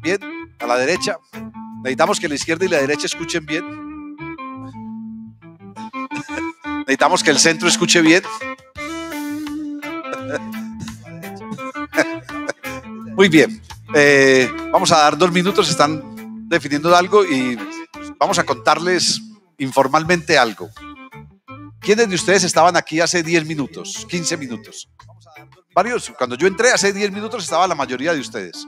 Bien, a la derecha. Necesitamos que la izquierda y la derecha escuchen bien. Necesitamos que el centro escuche bien. Muy bien. Vamos a dar 2 minutos, están definiendo algo y vamos a contarles informalmente algo. ¿Quiénes de ustedes estaban aquí hace 10 minutos, 15 minutos? Varios. Cuando yo entré hace 10 minutos estaba la mayoría de ustedes.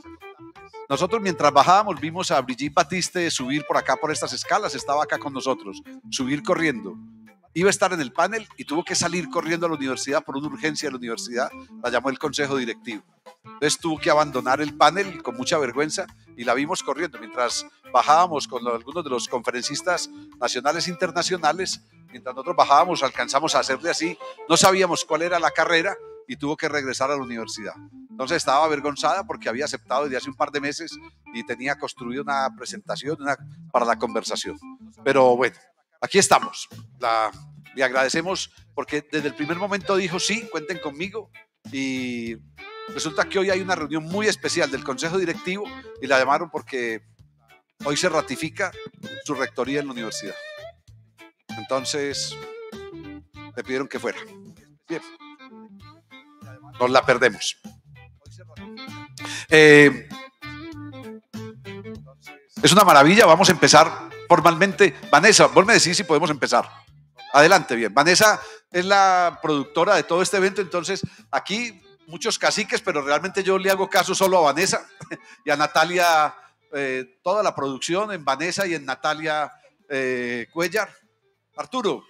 Nosotros mientras bajábamos vimos a Brigitte Batiste subir por acá por estas escalas, estaba acá con nosotros, subir corriendo. Iba a estar en el panel y tuvo que salir corriendo a la universidad por una urgencia de la universidad, la llamó el consejo directivo. Entonces tuvo que abandonar el panel con mucha vergüenza y la vimos corriendo. Mientras bajábamos con algunos de los conferencistas nacionales e internacionales, mientras nosotros bajábamos alcanzamos a hacerle así, no sabíamos cuál era la carrera y tuvo que regresar a la universidad. Entonces estaba avergonzada porque había aceptado desde hace un par de meses y tenía construido una presentación para la conversación. Pero bueno, aquí estamos. Le agradecemos porque desde el primer momento dijo sí, cuenten conmigo, y resulta que hoy hay una reunión muy especial del consejo directivo y la llamaron porque hoy se ratifica su rectoría en la universidad. Entonces le pidieron que fuera. Bien, nos la perdemos. Es una maravilla. Vamos a empezar formalmente. Vanessa, vos me decís si podemos empezar. Adelante, bien. Vanessa es la productora de todo este evento, entonces aquí muchos caciques, pero realmente yo le hago caso solo a Vanessa y a Natalia, toda la producción en Vanessa y en Natalia Cuellar. Arturo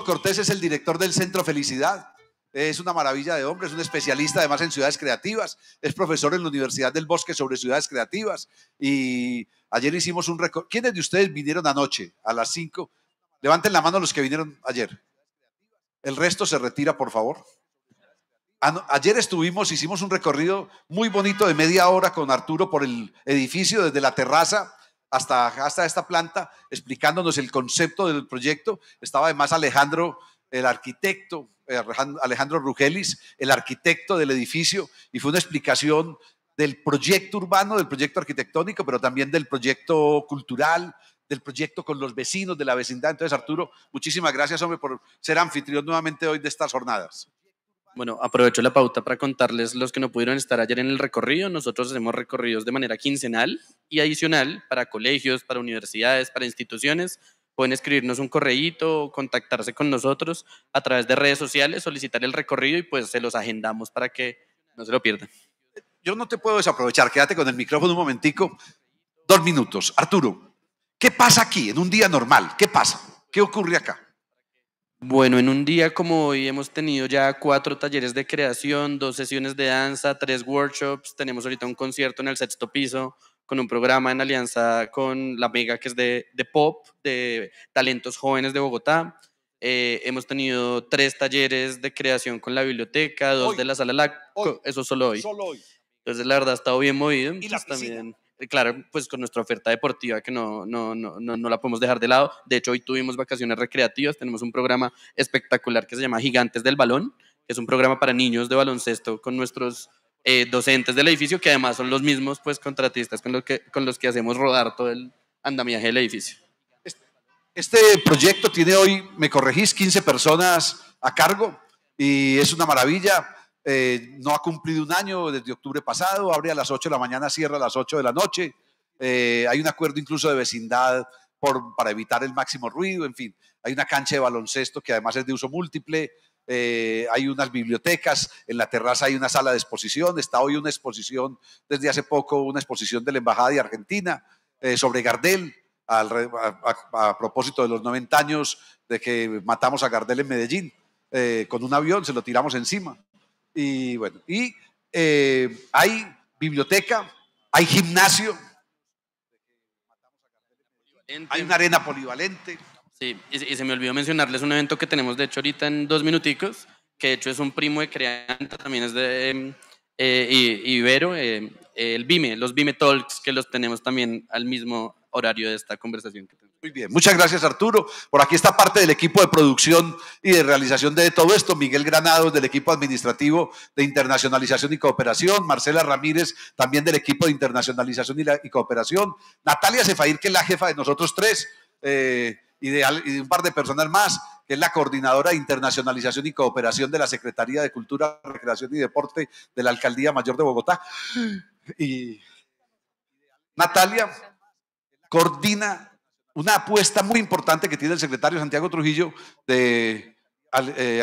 Cortés es el director del Centro Felicidad. Es una maravilla de hombre, es un especialista además en ciudades creativas, es profesor en la Universidad del Bosque sobre ciudades creativas y ayer hicimos un récord. ¿Quiénes de ustedes vinieron anoche a las 5? Levanten la mano los que vinieron ayer. El resto se retira, por favor. Ayer hicimos un recorrido muy bonito de media hora con Arturo por el edificio, desde la terraza hasta esta planta, explicándonos el concepto del proyecto. Estaba además Alejandro, el arquitecto, Alejandro Rugelis, el arquitecto del edificio, y fue una explicación del proyecto urbano, del proyecto arquitectónico, pero también del proyecto cultural, del proyecto con los vecinos de la vecindad. Entonces, Arturo, muchísimas gracias, hombre, por ser anfitrión nuevamente hoy de estas jornadas. Bueno, aprovecho la pauta para contarles los que no pudieron estar ayer en el recorrido. Nosotros hacemos recorridos de manera quincenal y adicional para colegios, para universidades, para instituciones. Pueden escribirnos un correíto, contactarse con nosotros a través de redes sociales, solicitar el recorrido y pues se los agendamos para que no se lo pierdan. Yo no te puedo desaprovechar, quédate con el micrófono un momentico. 2 minutos. Arturo, ¿qué pasa aquí en un día normal? ¿Qué pasa? ¿Qué ocurre acá? Bueno, en un día como hoy hemos tenido ya 4 talleres de creación, 2 sesiones de danza, 3 workshops, tenemos ahorita un concierto en el 6º piso con un programa en alianza con La Mega, que es de pop, de talentos jóvenes de Bogotá. Hemos tenido 3 talleres de creación con la biblioteca, 2 de la sala LAC, eso solo hoy. Entonces la verdad ha estado bien movido. ¿Y la piscina? También, claro, pues con nuestra oferta deportiva que no la podemos dejar de lado. De hecho, hoy tuvimos vacaciones recreativas, tenemos un programa espectacular que se llama Gigantes del Balón, que es un programa para niños de baloncesto con nuestros docentes del edificio, que además son los mismos pues contratistas con los que hacemos rodar todo el andamiaje del edificio. Este proyecto tiene hoy, me corregís, 15 personas a cargo y es una maravilla. No ha cumplido un año desde octubre pasado, abre a las 8 de la mañana, cierra a las 8 de la noche. Hay un acuerdo incluso de vecindad para evitar el máximo ruido, en fin. Hay una cancha de baloncesto que además es de uso múltiple. Hay unas bibliotecas, en la terraza hay una sala de exposición. Está hoy una exposición, desde hace poco, una exposición de la Embajada de Argentina sobre Gardel, a propósito de los 90 años de que matamos a Gardel en Medellín, con un avión, se lo tiramos encima. Y bueno, hay biblioteca, hay gimnasio, hay una arena polivalente. Sí, y se me olvidó mencionarles un evento que tenemos de hecho ahorita en 2 minuticos, que de hecho es un primo de Creanta, también es de Ibero, el BIME, los BIME Talks, que los tenemos también horario de esta conversación que tenemos. Muy bien, muchas gracias Arturo. Por aquí está parte del equipo de producción y de realización de todo esto, Miguel Granados del equipo administrativo de internacionalización y cooperación, Marcela Ramírez también del equipo de internacionalización y cooperación, Natalia Cefair, que es la jefa de nosotros tres, y de un par de personas más, que es la coordinadora de internacionalización y cooperación de la Secretaría de Cultura, Recreación y Deporte de la Alcaldía Mayor de Bogotá. Y Natalia coordina una apuesta muy importante que tiene el secretario Santiago Trujillo de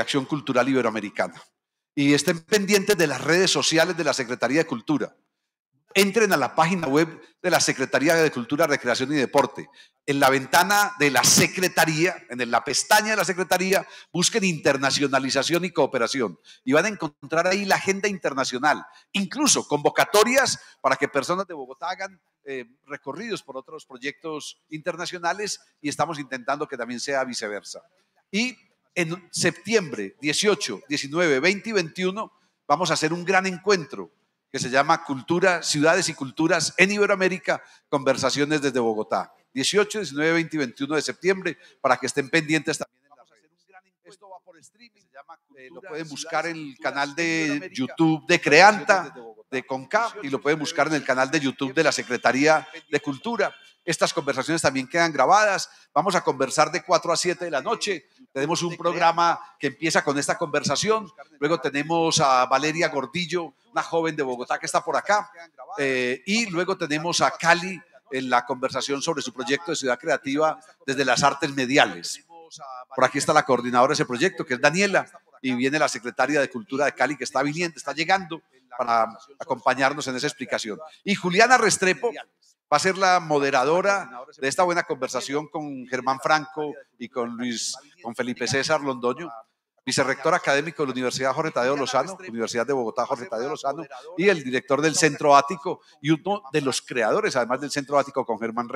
Acción Cultural Iberoamericana. Y estén pendientes de las redes sociales de la Secretaría de Cultura. Entren a la página web de la Secretaría de Cultura, Recreación y Deporte. En la ventana de la Secretaría, en la pestaña de la Secretaría, busquen internacionalización y cooperación y van a encontrar ahí la agenda internacional, incluso convocatorias para que personas de Bogotá hagan recorridos por otros proyectos internacionales y estamos intentando que también sea viceversa. Y en septiembre 18, 19, 20 y 21 vamos a hacer un gran encuentro que se llama Cultura, Ciudades y Culturas en Iberoamérica, conversaciones desde Bogotá. 18, 19, 20 y 21 de septiembre, para que estén pendientes también en las redes. Esto va por streaming, lo pueden buscar en el canal de YouTube de Creanta, de CONCA, y lo pueden buscar en el canal de YouTube de la Secretaría de Cultura. Estas conversaciones también quedan grabadas. Vamos a conversar de 4 a 7 de la noche. Tenemos un programa que empieza con esta conversación. Luego tenemos a Valeria Gordillo, una joven de Bogotá que está por acá. Y luego tenemos a Cali en la conversación sobre su proyecto de ciudad creativa desde las artes mediales. Por aquí está la coordinadora de ese proyecto, que es Daniela, y viene la secretaria de Cultura de Cali, que está viniendo, está llegando para acompañarnos en esa explicación. Y Juliana Restrepo va a ser la moderadora de esta buena conversación con Germán Franco y con Felipe César Londoño, vicerrector académico de la Universidad Jorge Tadeo Lozano, Universidad de Bogotá Jorge Tadeo Lozano, y el director del Centro Ático y uno de los creadores, además del Centro Ático, con Germán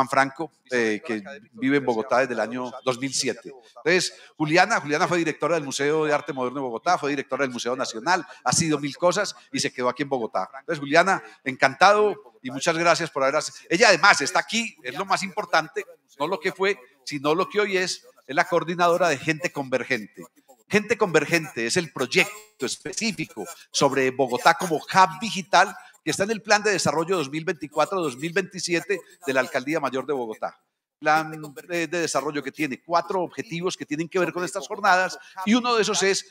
Franco, que vive en Bogotá desde el año 2007. Entonces, Juliana fue directora del Museo de Arte Moderno de Bogotá, fue directora del Museo Nacional, ha sido mil cosas y se quedó aquí en Bogotá. Entonces, Juliana, encantado y muchas gracias por haber... Ella además está aquí, es lo más importante, no lo que fue, sino lo que hoy es la coordinadora de Gente Convergente. Gente Convergente es el proyecto específico sobre Bogotá como hub digital que está en el Plan de Desarrollo 2024-2027 de la Alcaldía Mayor de Bogotá. Plan de desarrollo que tiene 4 objetivos que tienen que ver con estas jornadas y uno de esos es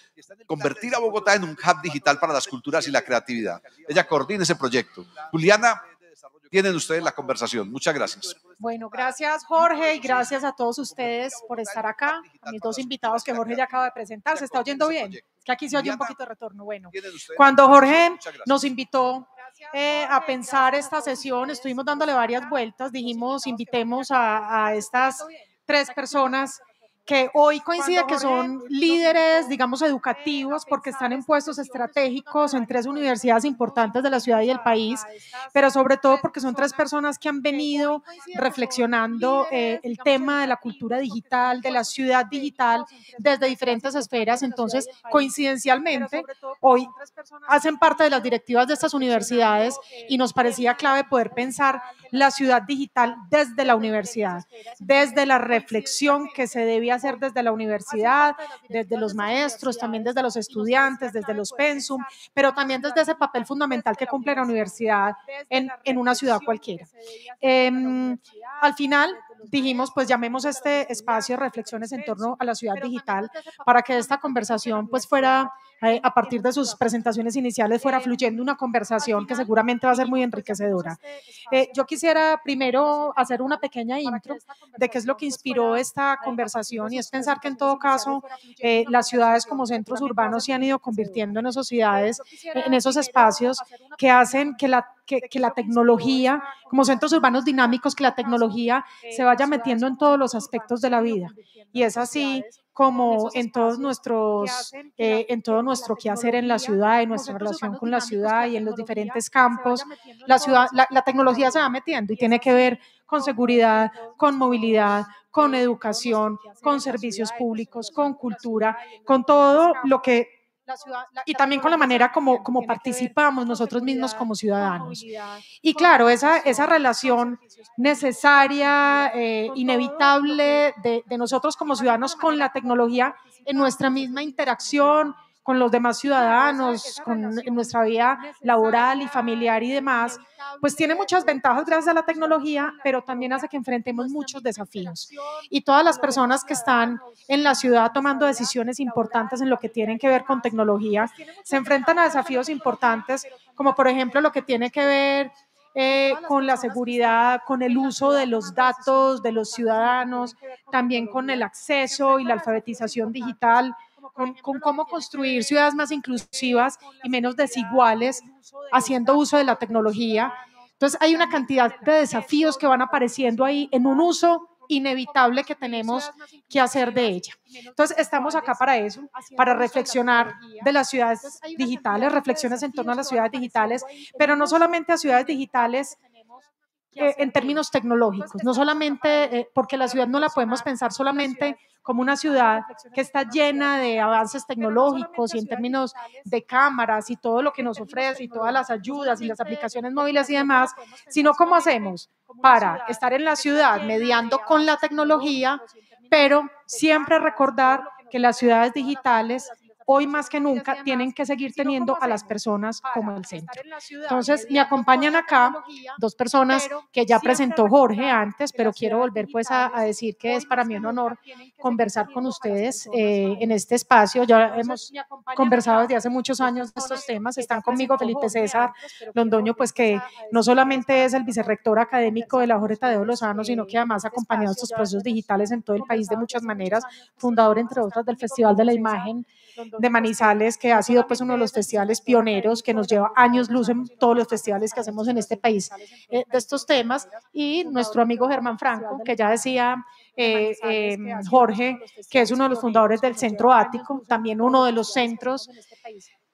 convertir a Bogotá en un hub digital para las culturas y la creatividad. Ella coordina ese proyecto. Juliana, tienen ustedes la conversación. Muchas gracias. Bueno, gracias Jorge y gracias a todos ustedes por estar acá, a mis dos invitados que Jorge ya acaba de presentar. ¿Se está oyendo bien? Es que aquí se oye un poquito de retorno. Bueno, cuando Jorge nos invitó a pensar esta sesión, estuvimos dándole varias vueltas, dijimos invitemos a estas 3 personas que hoy coincide que son líderes, digamos, educativos, porque están en puestos estratégicos en 3 universidades importantes de la ciudad y del país, pero sobre todo porque son 3 personas que han venido reflexionando el tema de la cultura digital, de la ciudad digital, desde diferentes esferas. Entonces, coincidencialmente, hoy hacen parte de las directivas de estas universidades y nos parecía clave poder pensar la ciudad digital desde la universidad, desde la reflexión que se debe hacer desde la universidad, desde los maestros, también desde los estudiantes, desde los pensum, pero también desde ese papel fundamental que cumple la universidad en una ciudad cualquiera. Al final dijimos, pues llamemos este espacio reflexiones en torno a la ciudad digital para que esta conversación pues fuera, a partir de sus presentaciones iniciales, fuera fluyendo una conversación que seguramente va a ser muy enriquecedora. Yo quisiera primero hacer una pequeña intro de qué es lo que inspiró esta conversación y es pensar que en todo caso las ciudades como centros urbanos se han ido convirtiendo en esas ciudades, en esos espacios que hacen que la tecnología, como centros urbanos dinámicos, que la tecnología se vaya metiendo en todos los aspectos de la vida. Y es así como en todo nuestro quehacer en la ciudad, en nuestra relación con la ciudad y en los diferentes campos, la tecnología se va metiendo y tiene que ver con seguridad, con movilidad, con educación, con servicios públicos, con cultura, con todo lo que y también con la manera como participamos nosotros mismos como ciudadanos. Y claro, esa relación necesaria, inevitable de nosotros como ciudadanos con la tecnología en nuestra misma interacción con los demás ciudadanos, en nuestra vida laboral y familiar y demás, pues tiene muchas ventajas gracias a la tecnología, pero también hace que enfrentemos muchos desafíos. Y todas las personas que están en la ciudad tomando decisiones importantes en lo que tienen que ver con tecnología, se enfrentan a desafíos importantes, como por ejemplo lo que tiene que ver con la seguridad, con el uso de los datos de los ciudadanos, también con el acceso y la alfabetización digital, con cómo construir ciudades más inclusivas y menos desiguales, haciendo uso de la tecnología. Entonces hay una cantidad de desafíos que van apareciendo ahí en un uso inevitable que tenemos que hacer de ella. Entonces estamos acá para eso, para reflexionar de las ciudades digitales, reflexiones en torno a las ciudades digitales, pero no solamente a ciudades digitales en términos tecnológicos, no solamente porque la ciudad no la podemos pensar solamente como una ciudad que está llena de avances tecnológicos y en términos de cámaras y todo lo que nos ofrece y todas las ayudas y las aplicaciones móviles y demás, sino cómo hacemos para estar en la ciudad mediando con la tecnología, pero siempre recordar que las ciudades digitales hoy más que nunca tienen que seguir teniendo a las personas como el centro. Entonces, me acompañan acá dos personas que ya presentó Jorge antes, pero quiero volver pues a decir que es para mí un honor conversar con ustedes en este espacio. Ya hemos conversado desde hace muchos años de estos temas. Están conmigo Felipe César Londoño, pues que no solamente es el vicerrector académico de la Jorge Tadeo Lozano, sino que además ha acompañado estos procesos digitales en todo el país de muchas maneras, fundador entre otras del Festival de la Imagen de Manizales, que ha sido pues uno de los festivales pioneros, que nos lleva años luz en todos los festivales que hacemos en este país de estos temas, y nuestro amigo Germán Franco, que ya decía Jorge, que es uno de los fundadores del Centro Ático, también uno de los centros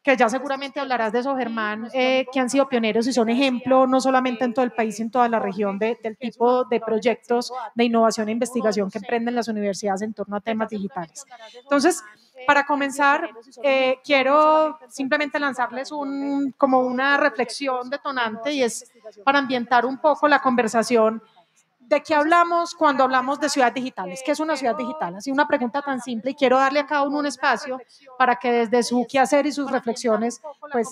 que ya seguramente hablarás de eso, Germán, que han sido pioneros y son ejemplo no solamente en todo el país, en toda la región del tipo de proyectos de innovación e investigación que emprenden las universidades en torno a temas digitales. Entonces, para comenzar, quiero simplemente lanzarles como una reflexión detonante, y es para ambientar un poco la conversación. ¿De qué hablamos cuando hablamos de ciudades digitales? ¿Qué es una ciudad digital? Así una pregunta tan simple, y quiero darle a cada uno un espacio para que desde su quehacer y sus reflexiones, pues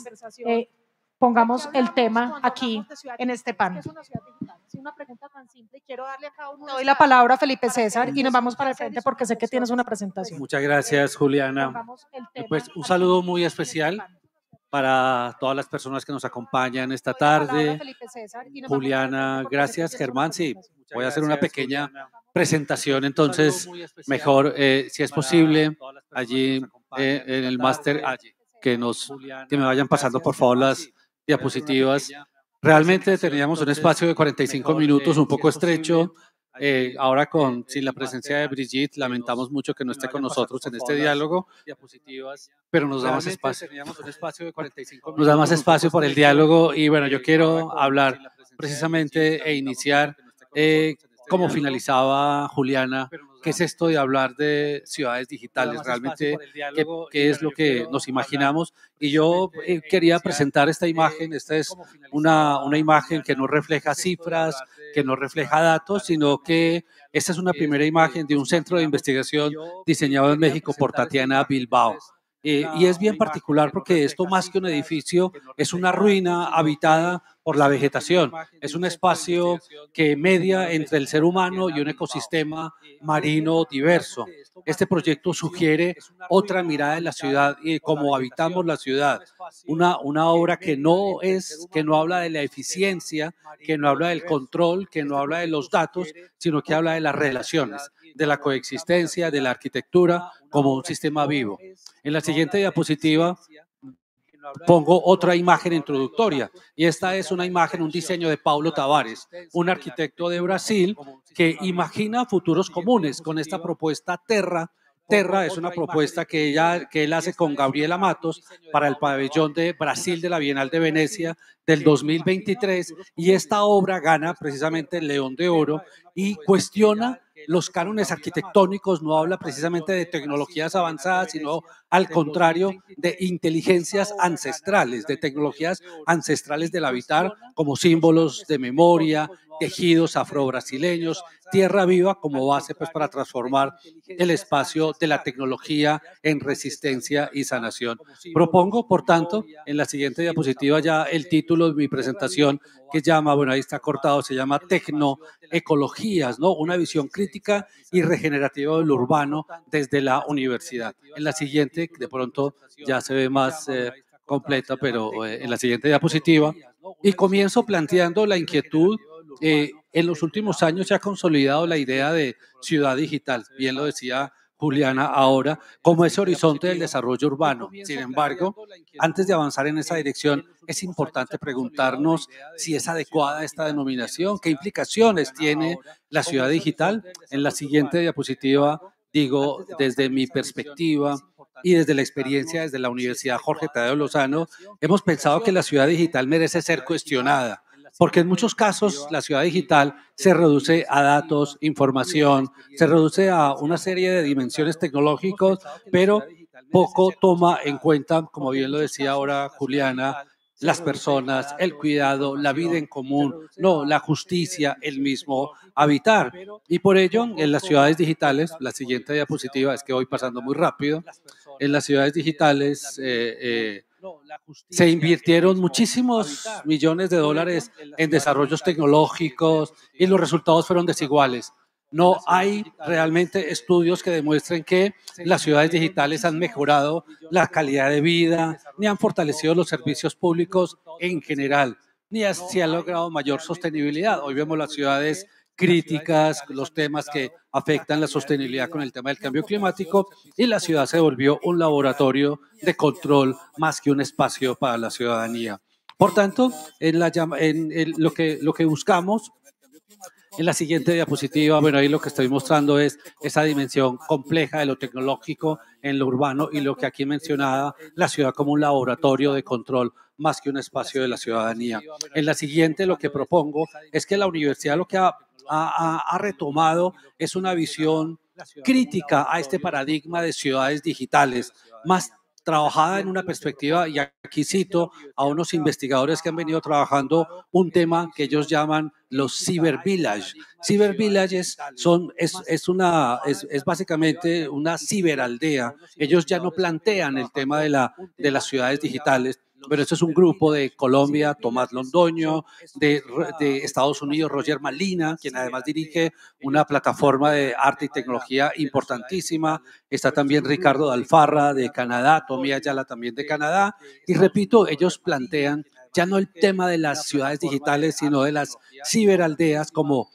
pongamos el tema aquí en este panel. Una pregunta tan simple, y quiero darle a cada uno. Doy la palabra a Felipe César y nos vamos para el frente porque sé que tienes una presentación. Muchas gracias, Juliana. Pues un saludo muy especial para todas las personas que nos acompañan esta tarde. Juliana, gracias. Germán, sí, voy a hacer una pequeña presentación, entonces mejor, si es posible, allí en el máster, que me vayan pasando por favor las diapositivas. Realmente teníamos un espacio de 45 minutos, un poco estrecho. Ahora sin la presencia de Brigitte, lamentamos mucho que no esté con nosotros en este diálogo, pero nos da más espacio. Nos da más espacio por el diálogo, y bueno, yo quiero hablar precisamente e iniciar como finalizaba Juliana. ¿Qué es esto de hablar de ciudades digitales? Realmente, ¿qué es lo que nos imaginamos? Y yo quería presentar esta imagen. Esta es una imagen que no refleja cifras, que no refleja datos, sino que esta es una primera imagen de un centro de investigación diseñado en México por Tatiana Bilbao. Y es bien particular porque esto, más que un edificio, es una ruina habitada por la vegetación. Es un espacio que media entre el ser humano y un ecosistema marino diverso. Este proyecto sugiere otra mirada de la ciudad y cómo habitamos la ciudad. Una obra que no habla de la eficiencia, que no habla del control, que no habla de los datos, sino que habla de las relaciones, de la coexistencia, de la arquitectura como un sistema vivo. En la siguiente diapositiva pongo otra imagen introductoria, y esta es una imagen, un diseño de Paulo Tavares, un arquitecto de Brasil que imagina futuros comunes con esta propuesta Terra. Terra es una propuesta que él hace con Gabriela Matos para el pabellón de Brasil de la Bienal de Venecia del 2023, y esta obra gana precisamente el León de Oro y cuestiona los cánones arquitectónicos no habla precisamente de tecnologías avanzadas, sino al contrario de inteligencias ancestrales, de tecnologías ancestrales del habitar como símbolos de memoria, tejidos afro-brasileños, tierra viva como base pues, para transformar el espacio de la tecnología en resistencia y sanación. Propongo, por tanto, en la siguiente diapositiva ya el título de mi presentación que llama, bueno, ahí está cortado, se llama Tecnoecologías, ¿no? Una visión crítica y regenerativa del urbano desde la universidad. En la siguiente, de pronto ya se ve más completa, pero en la siguiente diapositiva, y comienzo planteando la inquietud. En los últimos años se ha consolidado la idea de ciudad digital, bien lo decía Juliana ahora, como ese horizonte del desarrollo urbano. Sin embargo, antes de avanzar en esa dirección, es importante preguntarnos si es adecuada esta denominación, qué implicaciones tiene la ciudad digital. En la siguiente diapositiva digo, desde mi perspectiva y desde la experiencia desde la Universidad Jorge Tadeo Lozano, hemos pensado que la ciudad digital merece ser cuestionada, porque en muchos casos la ciudad digital se reduce a datos, información, se reduce a una serie de dimensiones tecnológicas, pero poco toma en cuenta, como bien lo decía ahora Juliana, las personas, el cuidado, la vida en común, no, la justicia, el mismo habitar. Y por ello, en las ciudades digitales, la siguiente diapositiva, es que voy pasando muy rápido, en las ciudades digitales se invirtieron muchísimos millones de dólares en desarrollos tecnológicos y los resultados fueron desiguales. No hay realmente estudios que demuestren que las ciudades digitales han mejorado la calidad de vida, ni han fortalecido los servicios públicos en general, ni se ha logrado mayor sostenibilidad. Hoy vemos las ciudades críticas, los temas que afectan la sostenibilidad con el tema del cambio climático, y la ciudad se volvió un laboratorio de control más que un espacio para la ciudadanía. Por tanto, lo que buscamos en la siguiente diapositiva, bueno, ahí lo que estoy mostrando es esa dimensión compleja de lo tecnológico en lo urbano y lo que aquí mencionaba, la ciudad como un laboratorio de control más que un espacio de la ciudadanía. En la siguiente lo que propongo es que la universidad lo que ha retomado es una visión crítica a este paradigma de ciudades digitales, más trabajada en una perspectiva, y aquí cito a unos investigadores que han venido trabajando un tema que ellos llaman los cyber villages. Cyber villages es básicamente una ciberaldea. Ellos ya no plantean el tema de las ciudades digitales, pero esto es un grupo de Colombia, Tomás Londoño, de Estados Unidos, Roger Malina, quien además dirige una plataforma de arte y tecnología importantísima. Está también Ricardo Dalfarra de Canadá, Tommy Ayala también de Canadá. Y repito, ellos plantean ya no el tema de las ciudades digitales, sino de las ciberaldeas como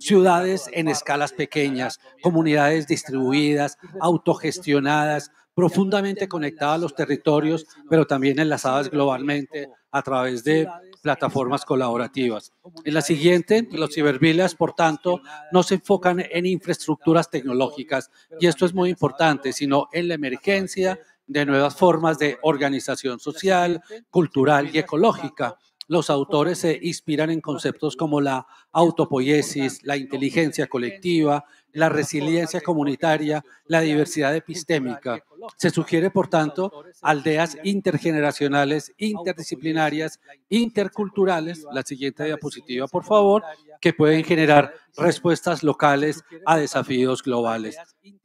ciudades en escalas pequeñas, comunidades distribuidas, autogestionadas, profundamente conectadas a los territorios, pero también enlazadas globalmente a través de plataformas colaborativas. En la siguiente, los cibervillas, por tanto, no se enfocan en infraestructuras tecnológicas, y esto es muy importante, sino en la emergencia de nuevas formas de organización social, cultural y ecológica. Los autores se inspiran en conceptos como la autopoiesis, la inteligencia colectiva, la resiliencia comunitaria, la diversidad epistémica. Se sugiere, por tanto, aldeas intergeneracionales, interdisciplinarias, interculturales, la siguiente diapositiva, por favor, que pueden generar respuestas locales a desafíos globales.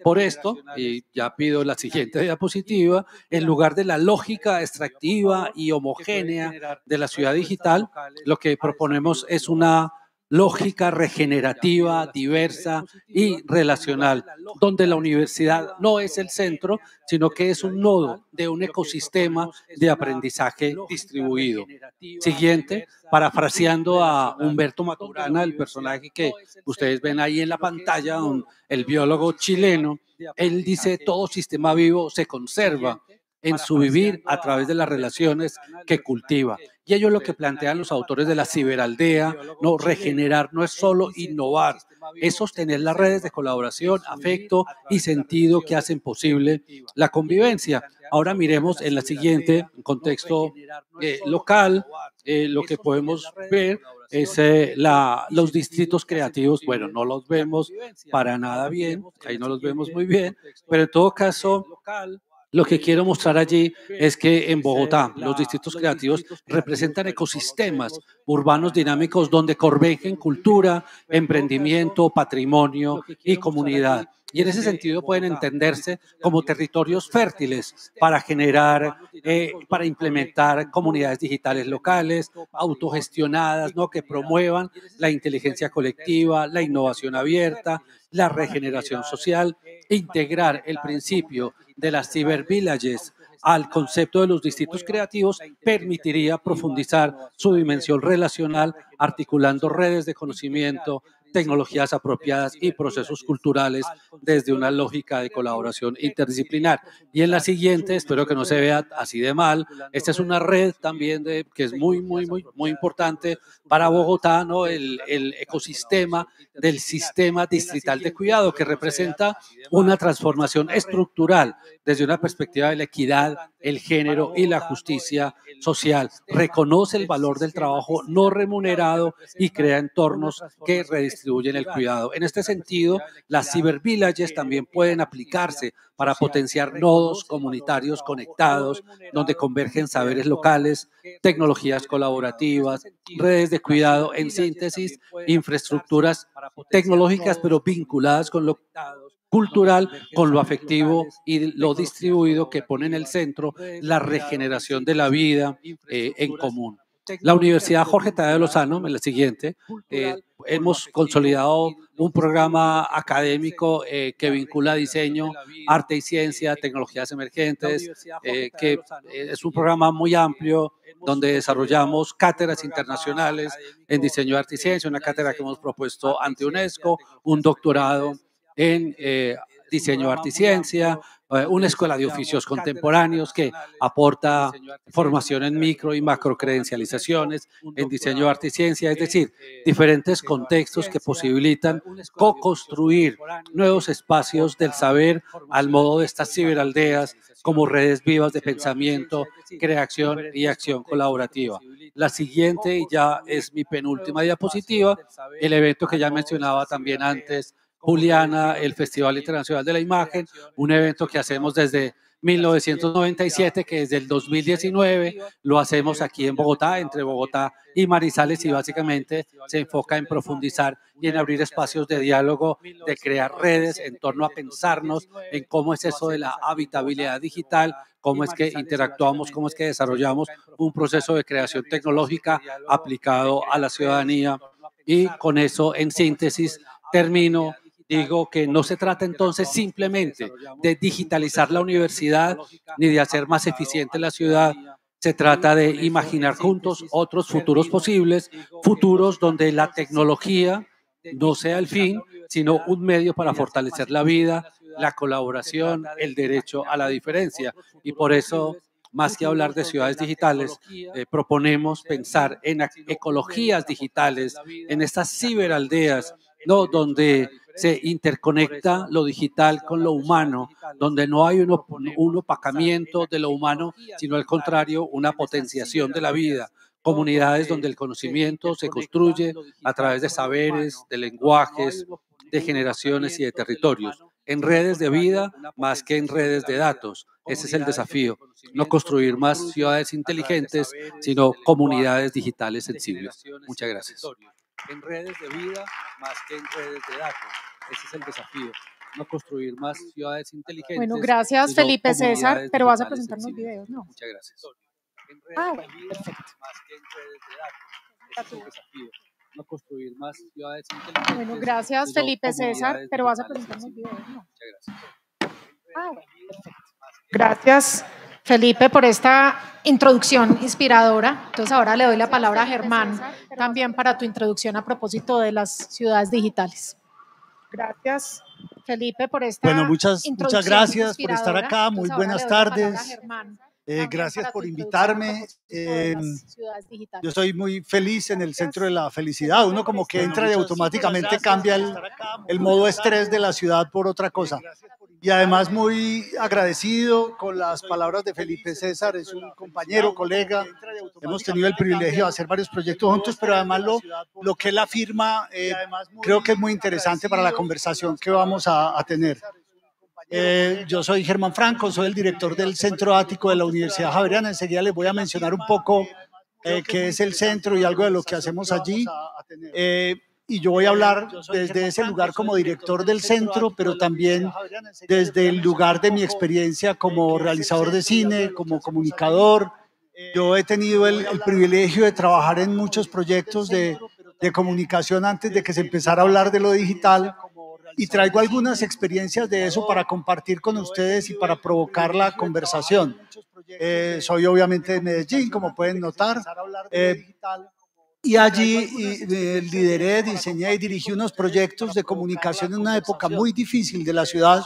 Por esto, y ya pido la siguiente diapositiva, en lugar de la lógica extractiva y homogénea de la ciudad digital, lo que proponemos es una lógica regenerativa, diversa y relacional, donde la universidad no es el centro, sino que es un nodo de un ecosistema de aprendizaje distribuido. Siguiente, parafraseando a Humberto Maturana, el personaje que ustedes ven ahí en la pantalla, el biólogo chileno, él dice: todo sistema vivo se conserva en su vivir a través de las relaciones que cultiva. Y ellos lo que plantean los autores de la ciberaldea, no, regenerar no es solo innovar, es sostener las redes de colaboración, afecto y sentido que hacen posible la convivencia. Ahora miremos en la siguiente, en contexto local, lo que podemos ver es los distritos creativos. Bueno, no los vemos para nada bien, ahí no los vemos muy bien, pero en todo caso, lo que quiero mostrar allí es que en Bogotá los distritos creativos representan ecosistemas urbanos dinámicos donde convergen cultura, emprendimiento, patrimonio y comunidad. Y en ese sentido pueden entenderse como territorios fértiles para generar, para implementar comunidades digitales locales, autogestionadas, ¿no? Que promuevan la inteligencia colectiva, la innovación abierta, la regeneración social, integrar el principio de las cibervillages al concepto de los distritos creativos permitiría profundizar su dimensión relacional, articulando redes de conocimiento, tecnologías apropiadas y procesos culturales desde una lógica de colaboración interdisciplinar. Y en la siguiente, espero que no se vea así de mal, esta es una red también que es muy importante para Bogotá, ¿no? El ecosistema del sistema distrital de cuidado, que representa una transformación estructural desde una perspectiva de la equidad, el género y la justicia social. Reconoce el valor del trabajo no remunerado y crea entornos que redistribuyen el cuidado. En este sentido, las cibervillages también pueden aplicarse para potenciar nodos comunitarios conectados, donde convergen saberes locales, tecnologías colaborativas, redes de cuidado, en síntesis, infraestructuras tecnológicas, pero vinculadas con lo cultural, con lo afectivo y lo distribuido, que pone en el centro la regeneración de la vida en común. La Universidad Jorge Tadeo Lozano, en la siguiente, hemos consolidado un programa académico que vincula diseño, arte y ciencia, tecnologías emergentes, que es un programa muy amplio donde desarrollamos cátedras internacionales en diseño, arte y ciencia, una cátedra que hemos propuesto ante UNESCO, un doctorado en diseño, arte y ciencia, una escuela de oficios contemporáneos que aporta formación en micro y macro credencializaciones en diseño, arte y ciencia, es decir, diferentes contextos que posibilitan co-construir nuevos espacios del saber al modo de estas ciberaldeas como redes vivas de pensamiento, creación y acción colaborativa. La siguiente, y ya es mi penúltima diapositiva, el evento que ya mencionaba también antes Juliana, el Festival Internacional de la Imagen, un evento que hacemos desde 1997, que desde el 2019 lo hacemos aquí en Bogotá, entre Bogotá y Manizales, y básicamente se enfoca en profundizar y en abrir espacios de diálogo, de crear redes en torno a pensarnos en cómo es eso de la habitabilidad digital, cómo es que interactuamos, cómo es que desarrollamos un proceso de creación tecnológica aplicado a la ciudadanía. Y con eso, en síntesis, termino. Digo que no se trata entonces simplemente de digitalizar la universidad ni de hacer más eficiente la ciudad. Se trata de imaginar juntos otros futuros posibles, futuros donde la tecnología no sea el fin, sino un medio para fortalecer la vida, la colaboración, el derecho a la diferencia. Y por eso, más que hablar de ciudades digitales, proponemos pensar en ecologías digitales, en estas ciberaldeas, ¿no? Donde se interconecta lo digital con lo humano, donde no hay un opacamiento de lo humano, sino al contrario, una potenciación de la vida. Comunidades donde el conocimiento se construye a través de saberes, de lenguajes, de generaciones y de territorios, en redes de vida más que en redes de datos. Ese es el desafío, no construir más ciudades inteligentes, sino comunidades digitales sensibles. Muchas gracias. En redes de vida más que en redes de datos. Ese es el desafío, no construir más ciudades inteligentes. Bueno, gracias Felipe César, pero vas a presentar unos videos, ¿no? Muchas gracias. Bueno, perfecto. No construir más ciudades inteligentes. Bueno, gracias Felipe César, pero vas a presentar unos videos, ¿no? Muchas gracias. Bueno, perfecto. Gracias Felipe por esta introducción inspiradora. Entonces ahora le doy la palabra a Germán también para tu introducción a propósito de las ciudades digitales. Gracias, Felipe, por esta Bueno, muchas gracias por estar acá. Muy Entonces, buenas tardes. Gracias por invitarme. Yo soy muy feliz en el Centro de la Felicidad. Uno como que entra y automáticamente cambia el modo estrés de la ciudad por otra cosa. Y además muy agradecido con las palabras de Felipe César, es un compañero, colega. Hemos tenido el privilegio de hacer varios proyectos juntos, pero además lo que él afirma creo que es muy interesante para la conversación que vamos a tener. Yo soy Germán Franco, soy el director del Centro Ático de la Universidad Javeriana. Enseguida les voy a mencionar un poco qué es el centro y algo de lo que hacemos allí. Y yo voy a hablar desde ese lugar como director del centro, pero también desde el lugar de mi experiencia como realizador de cine, como comunicador. Yo he tenido el privilegio de trabajar en muchos proyectos de comunicación antes de que se empezara a hablar de lo digital. Y traigo algunas experiencias de eso para compartir con ustedes y para provocar la conversación. Soy obviamente de Medellín, como pueden notar, y allí lideré, diseñé y dirigí unos proyectos de comunicación en una época muy difícil de la ciudad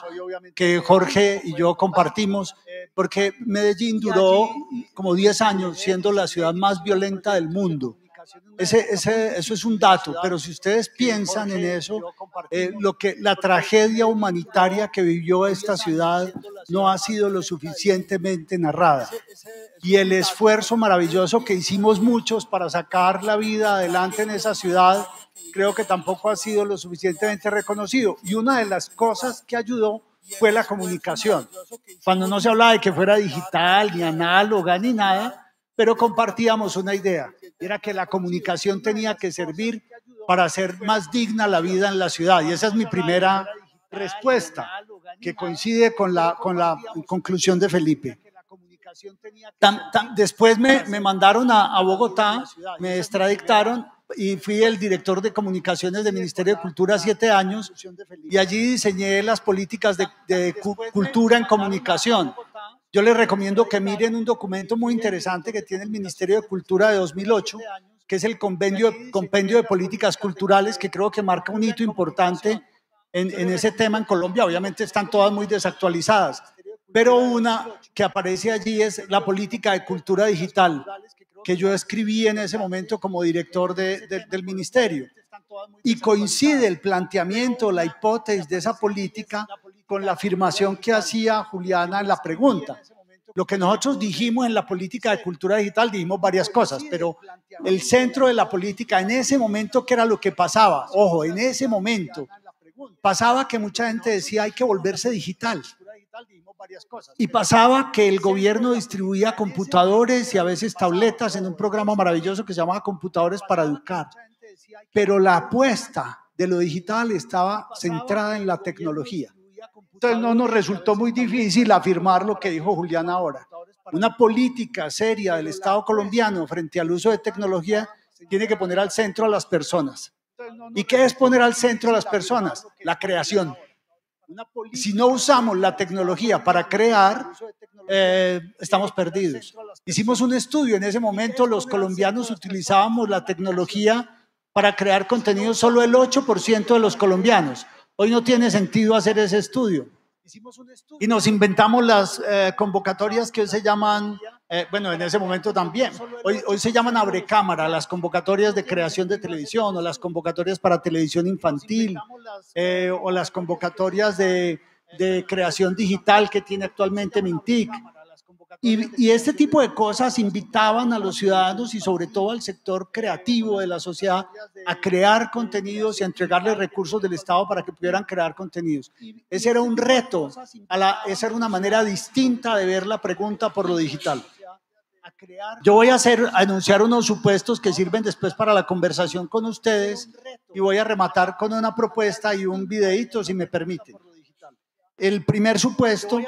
que Jorge y yo compartimos, porque Medellín duró como 10 años siendo la ciudad más violenta del mundo. Eso es un dato, pero si ustedes piensan en eso, la tragedia humanitaria que vivió esta ciudad no ha sido lo suficientemente narrada. Y el esfuerzo maravilloso que hicimos muchos para sacar la vida adelante en esa ciudad, creo que tampoco ha sido lo suficientemente reconocido. Y una de las cosas que ayudó fue la comunicación. Cuando no se hablaba de que fuera digital, ni análoga, ni nada, pero compartíamos una idea, era que la comunicación tenía que servir para hacer más digna la vida en la ciudad. Y esa es mi primera respuesta, que coincide con la conclusión de Felipe. Después me mandaron a Bogotá, me extraditaron y fui el director de comunicaciones del Ministerio de Cultura 7 años y allí diseñé las políticas de cultura en comunicación. Yo les recomiendo que miren un documento muy interesante que tiene el Ministerio de Cultura de 2008, que es el Compendio de Políticas Culturales, que creo que marca un hito importante en ese tema en Colombia. Obviamente están todas muy desactualizadas, pero una que aparece allí es la política de cultura digital, que yo escribí en ese momento como director del ministerio. Y coincide el planteamiento, la hipótesis de esa política con la afirmación que hacía Juliana en la pregunta. Lo que nosotros dijimos en la política de cultura digital, dijimos varias cosas, pero el centro de la política en ese momento, ¿qué era lo que pasaba? Ojo, en ese momento pasaba que mucha gente decía hay que volverse digital. Y pasaba que el gobierno distribuía computadores y a veces tabletas en un programa maravilloso que se llamaba Computadores para Educar. Pero la apuesta de lo digital estaba centrada en la tecnología. Entonces no nos resultó muy difícil afirmar lo que dijo Julián ahora. Una política seria del Estado colombiano frente al uso de tecnología tiene que poner al centro a las personas. ¿Y qué es poner al centro a las personas? La creación. Si no usamos la tecnología para crear, estamos perdidos. Hicimos un estudio, en ese momento los colombianos utilizábamos la tecnología para crear contenido, solo el 8% de los colombianos. Hoy no tiene sentido hacer ese estudio. Y nos inventamos las convocatorias que hoy se llaman, bueno, en ese momento también, hoy se llaman abrecámara, las convocatorias de creación de televisión o las convocatorias para televisión infantil o las convocatorias de creación digital que tiene actualmente Mintic. Y este tipo de cosas invitaban a los ciudadanos y sobre todo al sector creativo de la sociedad a crear contenidos y a entregarles recursos del Estado para que pudieran crear contenidos. Ese era un reto, esa era una manera distinta de ver la pregunta por lo digital. Yo voy a anunciar unos supuestos que sirven después para la conversación con ustedes y voy a rematar con una propuesta y un videíto, si me permiten. El primer supuesto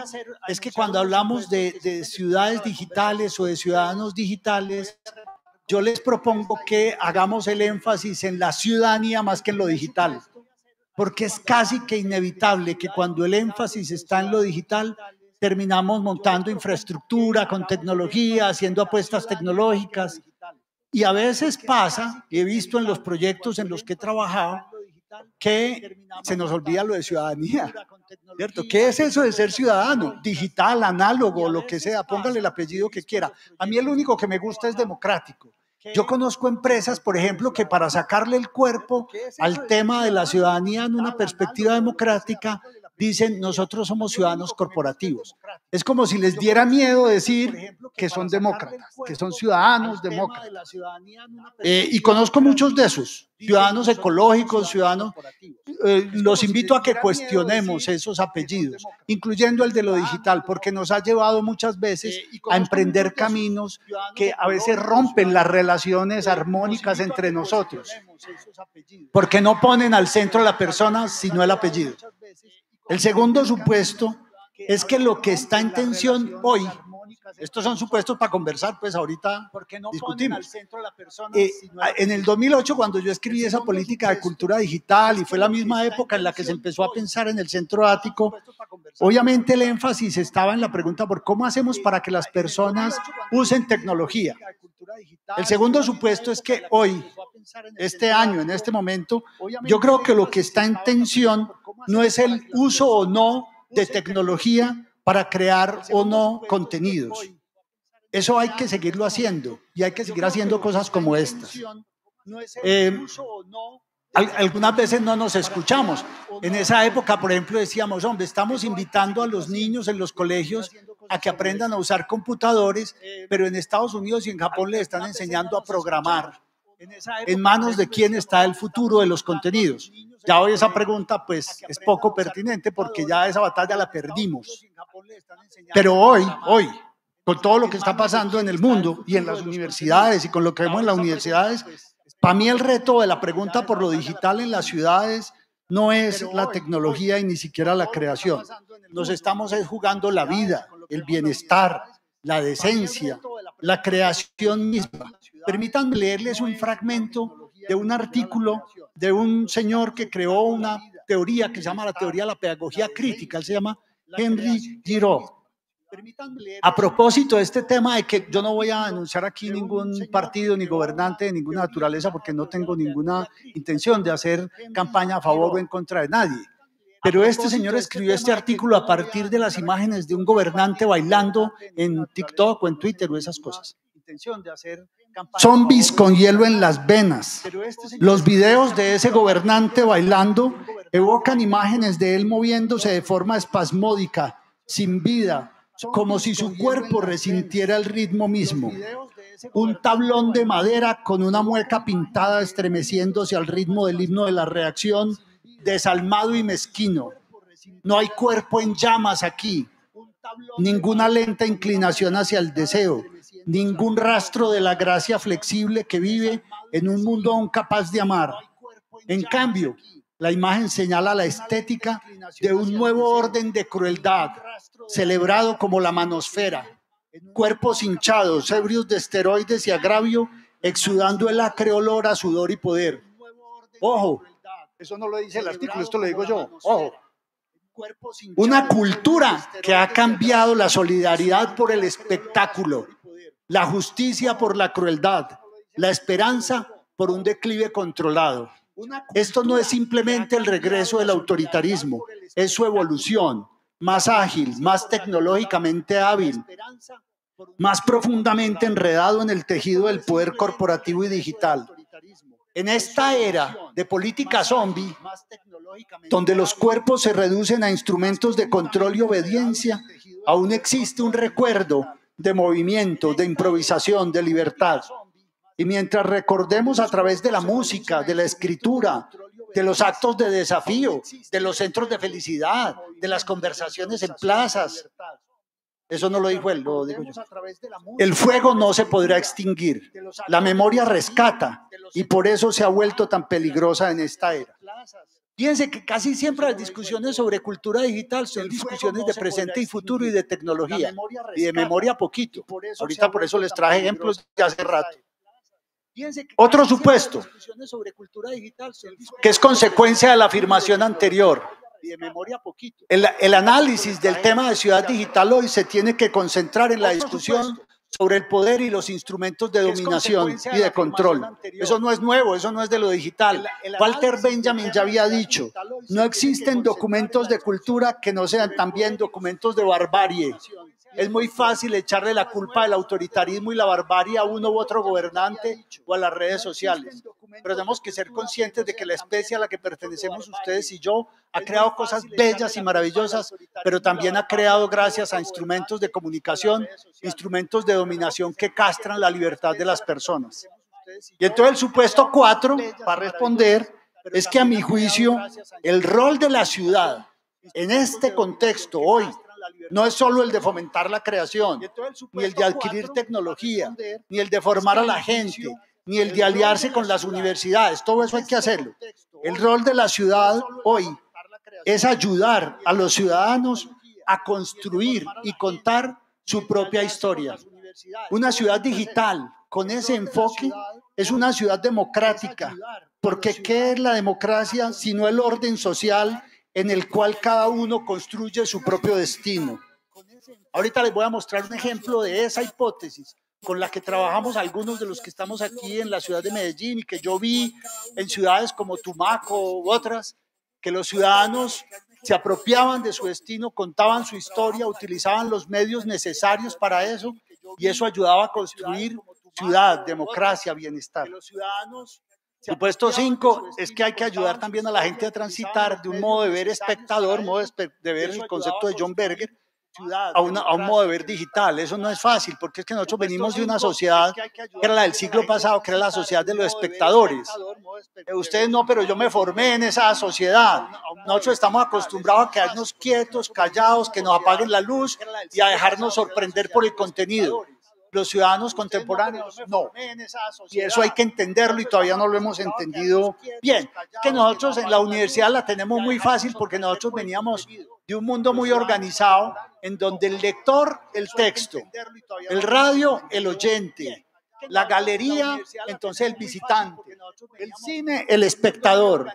es que cuando hablamos de ciudades digitales o de ciudadanos digitales, yo les propongo que hagamos el énfasis en la ciudadanía más que en lo digital, porque es casi que inevitable que cuando el énfasis está en lo digital, terminamos montando infraestructura con tecnología, haciendo apuestas tecnológicas. Y a veces pasa, y he visto en los proyectos en los que he trabajado, que se nos olvida lo de ciudadanía, ¿cierto? ¿Qué es eso de ser ciudadano? Digital, análogo, lo que sea, póngale el apellido que quiera. A mí el único que me gusta es democrático. Yo conozco empresas, por ejemplo, que para sacarle el cuerpo al tema de la ciudadanía en una perspectiva democrática, dicen, nosotros somos ciudadanos corporativos. Es como si les diera miedo decir que son demócratas, que son ciudadanos demócratas. Y conozco muchos de esos, ciudadanos ecológicos, ciudadanos. Los invito a que cuestionemos esos apellidos, incluyendo el de lo digital, porque nos ha llevado muchas veces a emprender caminos que a veces rompen las relaciones armónicas entre nosotros, porque no ponen al centro a la persona, sino el apellido. El segundo supuesto es que lo que está en tensión hoy, estos son supuestos para conversar, pues ahorita discutimos. En el 2008, cuando yo escribí esa política de cultura digital, y fue la misma época en la que se empezó a pensar en el centro ático, obviamente el énfasis estaba en la pregunta por cómo hacemos para que las personas usen tecnología. El segundo supuesto es que hoy, este año, en este momento, yo creo que lo que está en tensión no es el uso o no de tecnología para crear o no contenidos. Eso hay que seguirlo haciendo y hay que seguir haciendo cosas como estas. Algunas veces no nos escuchamos. En esa época, por ejemplo, decíamos, hombre, estamos invitando a los niños en los colegios a que aprendan a usar computadores, pero en Estados Unidos y en Japón les están enseñando a programar. ¿En manos de quién está el futuro de los contenidos? Ya hoy esa pregunta pues es poco pertinente porque ya esa batalla la perdimos. Pero hoy, con todo lo que está pasando en el mundo y en las universidades y con lo que vemos en las universidades, para mí el reto de la pregunta por lo digital en las ciudades no es la tecnología y ni siquiera la creación. Nos estamos jugando la vida, el bienestar, la decencia, la creación misma. Permítanme leerles un fragmento de un artículo de un señor que creó una teoría que se llama la teoría de la pedagogía crítica. Él se llama Henry Giraud. A propósito de este tema de que yo no voy a anunciar aquí ningún partido ni gobernante de ninguna naturaleza porque no tengo ninguna intención de hacer campaña a favor o en contra de nadie. Pero este señor escribió este artículo a partir de las imágenes de un gobernante bailando en TikTok o en Twitter o esas cosas. Zombies con hielo en las venas. Los videos de ese gobernante bailando evocan imágenes de él moviéndose de forma espasmódica, sin vida, como si su cuerpo resintiera el ritmo mismo. Un tablón de madera con una mueca pintada estremeciéndose al ritmo del himno de la reacción, desalmado y mezquino. No hay cuerpo en llamas aquí, ninguna lenta inclinación hacia el deseo, ningún rastro de la gracia flexible que vive en un mundo aún capaz de amar. En cambio, la imagen señala la estética de un nuevo orden de crueldad, celebrado como la manosfera. Cuerpos hinchados, ebrios de esteroides y agravio, exudando el acre olor a sudor y poder. Ojo, eso no lo dice el artículo, esto lo digo yo. Ojo. Una cultura que ha cambiado la solidaridad por el espectáculo, la justicia por la crueldad, la esperanza por un declive controlado. Esto no es simplemente el regreso del autoritarismo, es su evolución, más ágil, más tecnológicamente hábil, más profundamente enredado en el tejido del poder corporativo y digital. En esta era de política zombie, donde los cuerpos se reducen a instrumentos de control y obediencia, aún existe un recuerdo de movimiento, de improvisación, de libertad. Y mientras recordemos a través de la música, de la escritura, de los actos de desafío, de los centros de felicidad, de las conversaciones en plazas, eso no lo dijo él, lo digo yo. El fuego no se podrá extinguir. La memoria rescata y por eso se ha vuelto tan peligrosa en esta era. Fíjense que casi siempre las discusiones sobre cultura digital son discusiones de presente y futuro y de tecnología. Y de memoria poquito. Ahorita por eso les traje ejemplos de hace rato. Otro supuesto, que es consecuencia de la afirmación anterior. El análisis del tema de ciudad digital hoy se tiene que concentrar en la discusión sobre el poder y los instrumentos de dominación y de control. Eso no es nuevo, eso no es de lo digital. Walter Benjamin ya había dicho, no existen documentos de cultura que no sean también documentos de barbarie. Es muy fácil echarle la culpa del autoritarismo y la barbarie a uno u otro gobernante o a las redes sociales. Pero tenemos que ser conscientes de que la especie a la que pertenecemos ustedes y yo ha creado cosas bellas y maravillosas, pero también ha creado gracias a instrumentos de comunicación, instrumentos de dominación que castran la libertad de las personas. Y entonces el supuesto 4, para responder, es que a mi juicio el rol de la ciudad en este contexto hoy no es solo el de fomentar la creación, ni el de adquirir tecnología, ni el de formar a la gente, ni el de aliarse con las universidades. Todo eso hay que hacerlo. El rol de la ciudad hoy es ayudar a los ciudadanos a construir y contar su propia historia. Una ciudad digital con ese enfoque es una ciudad democrática, porque ¿qué es la democracia sino el orden social en el cual cada uno construye su propio destino? Ahorita les voy a mostrar un ejemplo de esa hipótesis con la que trabajamos algunos de los que estamos aquí en la ciudad de Medellín y que yo vi en ciudades como Tumaco u otras, que los ciudadanos se apropiaban de su destino, contaban su historia, utilizaban los medios necesarios para eso y eso ayudaba a construir ciudad, democracia, bienestar. Supuesto 5 es que hay que ayudar también a la gente a transitar de un modo de ver espectador, modo de ver el concepto de John Berger, a un modo de ver digital. Eso no es fácil, porque es que nosotros venimos de una sociedad que era la del siglo pasado, que era la sociedad de los espectadores. Ustedes no, pero yo me formé en esa sociedad. Nosotros estamos acostumbrados a quedarnos quietos, callados, que nos apaguen la luz y a dejarnos sorprender por el contenido. Los ciudadanos contemporáneos no, y eso hay que entenderlo y todavía no lo hemos entendido bien. Que nosotros en la universidad la tenemos muy fácil porque nosotros veníamos de un mundo muy organizado en donde el lector, el texto, el radio, el oyente, la galería, entonces el visitante, el cine, el espectador,